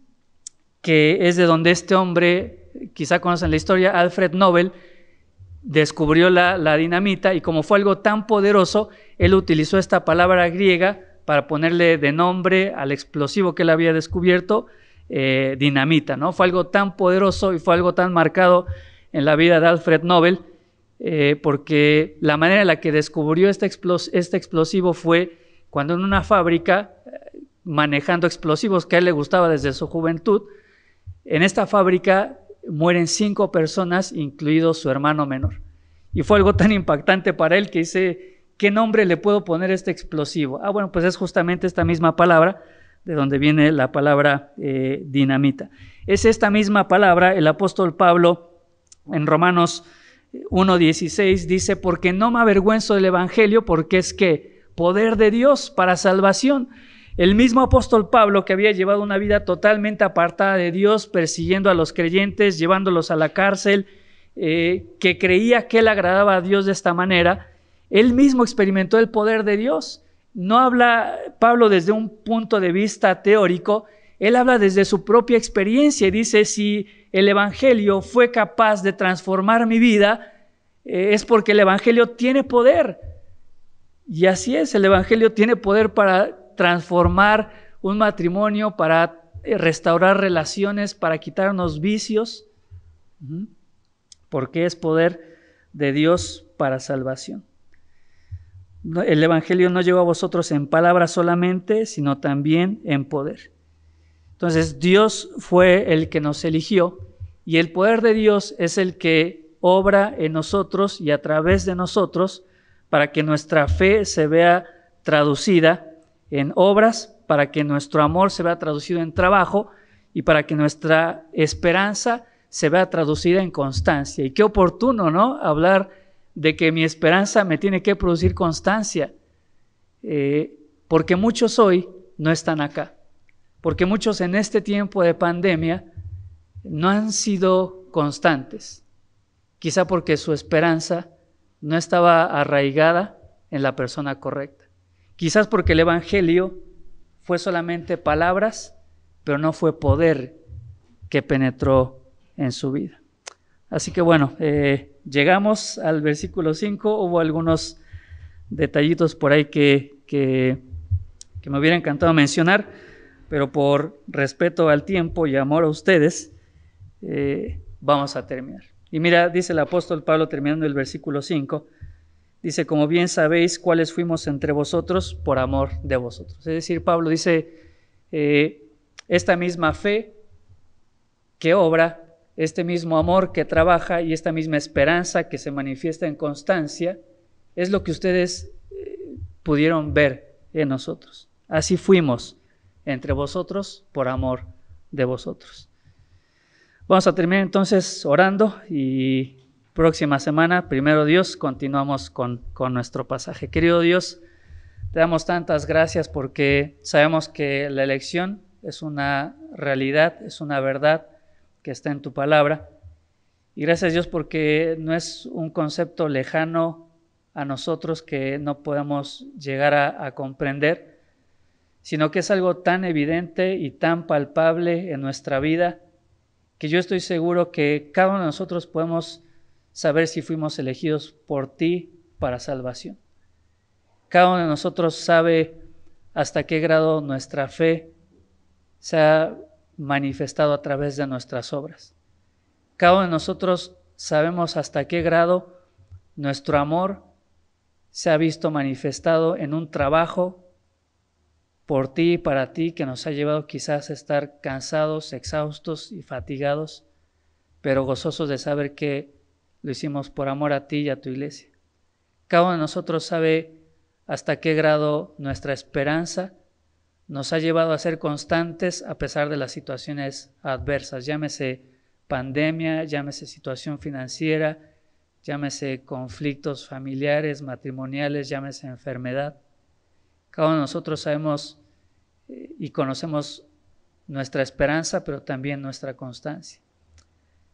que es de donde este hombre, quizá conocen la historia, Alfred Nobel, descubrió la dinamita, y como fue algo tan poderoso, él utilizó esta palabra griega para ponerle de nombre al explosivo que él había descubierto, dinamita, ¿no? Fue algo tan poderoso y fue algo tan marcado en la vida de Alfred Nobel, porque la manera en la que descubrió este explosivo fue cuando en una fábrica, manejando explosivos que a él le gustaba desde su juventud, en esta fábrica mueren 5 personas, incluido su hermano menor. Y fue algo tan impactante para él que dice, ¿qué nombre le puedo poner a este explosivo? Bueno, pues es justamente esta misma palabra, de donde viene la palabra dinamita. Es esta misma palabra, el apóstol Pablo en Romanos 1:16 dice, porque no me avergüenzo del evangelio, porque es que poder de Dios para salvación. El mismo apóstol Pablo, que había llevado una vida totalmente apartada de Dios, persiguiendo a los creyentes, llevándolos a la cárcel, que creía que él agradaba a Dios de esta manera, él mismo experimentó el poder de Dios. No habla Pablo desde un punto de vista teórico, él habla desde su propia experiencia y dice, si el evangelio fue capaz de transformar mi vida, es porque el evangelio tiene poder. Y así es, el evangelio tiene poder para transformar un matrimonio, para restaurar relaciones, para quitarnos vicios, porque es poder de Dios para salvación. El evangelio no llegó a vosotros en palabras solamente, sino también en poder. Entonces Dios fue el que nos eligió y el poder de Dios es el que obra en nosotros y a través de nosotros para que nuestra fe se vea traducida en obras, para que nuestro amor se vea traducido en trabajo y para que nuestra esperanza se vea traducida en constancia. Y qué oportuno, ¿no? Hablar de que mi esperanza me tiene que producir constancia, porque muchos hoy no están acá, porque muchos en este tiempo de pandemia no han sido constantes, quizá porque su esperanza no estaba arraigada en la persona correcta, quizás porque el evangelio fue solamente palabras, pero no fue poder que penetró en su vida. Así que bueno, llegamos al versículo 5, hubo algunos detallitos por ahí que me hubiera encantado mencionar, pero por respeto al tiempo y amor a ustedes, vamos a terminar. Y mira, dice el apóstol Pablo terminando el versículo 5, dice, como bien sabéis cuáles fuimos entre vosotros por amor de vosotros. Es decir, Pablo dice, esta misma fe que obra, este mismo amor que trabaja y esta misma esperanza que se manifiesta en constancia, es lo que ustedes pudieron ver en nosotros. Así fuimos entre vosotros por amor de vosotros. Vamos a terminar entonces orando y próxima semana, primero Dios, continuamos con nuestro pasaje. Querido Dios, te damos tantas gracias porque sabemos que la elección es una realidad, es una verdad que está en tu palabra. Y gracias Dios porque no es un concepto lejano a nosotros que no podamos llegar a comprender, sino que es algo tan evidente y tan palpable en nuestra vida que yo estoy seguro que cada uno de nosotros podemos saber si fuimos elegidos por ti para salvación. Cada uno de nosotros sabe hasta qué grado nuestra fe se ha manifestado a través de nuestras obras. Cada uno de nosotros sabemos hasta qué grado nuestro amor se ha visto manifestado en un trabajo por ti y para ti que nos ha llevado quizás a estar cansados, exhaustos y fatigados, pero gozosos de saber que lo hicimos por amor a ti y a tu iglesia. Cada uno de nosotros sabe hasta qué grado nuestra esperanza nos ha llevado a ser constantes a pesar de las situaciones adversas, llámese pandemia, llámese situación financiera, llámese conflictos familiares, matrimoniales, llámese enfermedad. Cada uno de nosotros sabemos y conocemos nuestra esperanza, pero también nuestra constancia.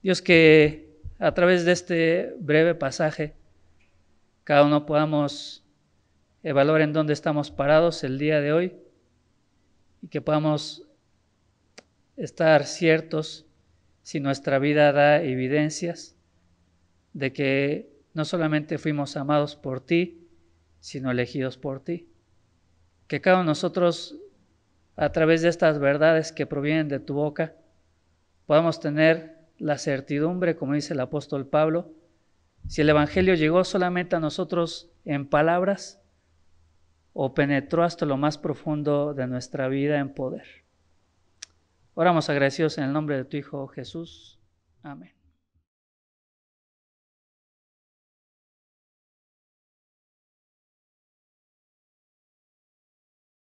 Dios, que a través de este breve pasaje, cada uno podamos evaluar en dónde estamos parados el día de hoy y que podamos estar ciertos si nuestra vida da evidencias de que no solamente fuimos amados por ti, sino elegidos por ti. Que cada uno de nosotros, a través de estas verdades que provienen de tu boca, podamos tener la certidumbre, como dice el apóstol Pablo, si el Evangelio llegó solamente a nosotros en palabras o penetró hasta lo más profundo de nuestra vida en poder. Oramos agradecidos en el nombre de tu Hijo Jesús. Amén.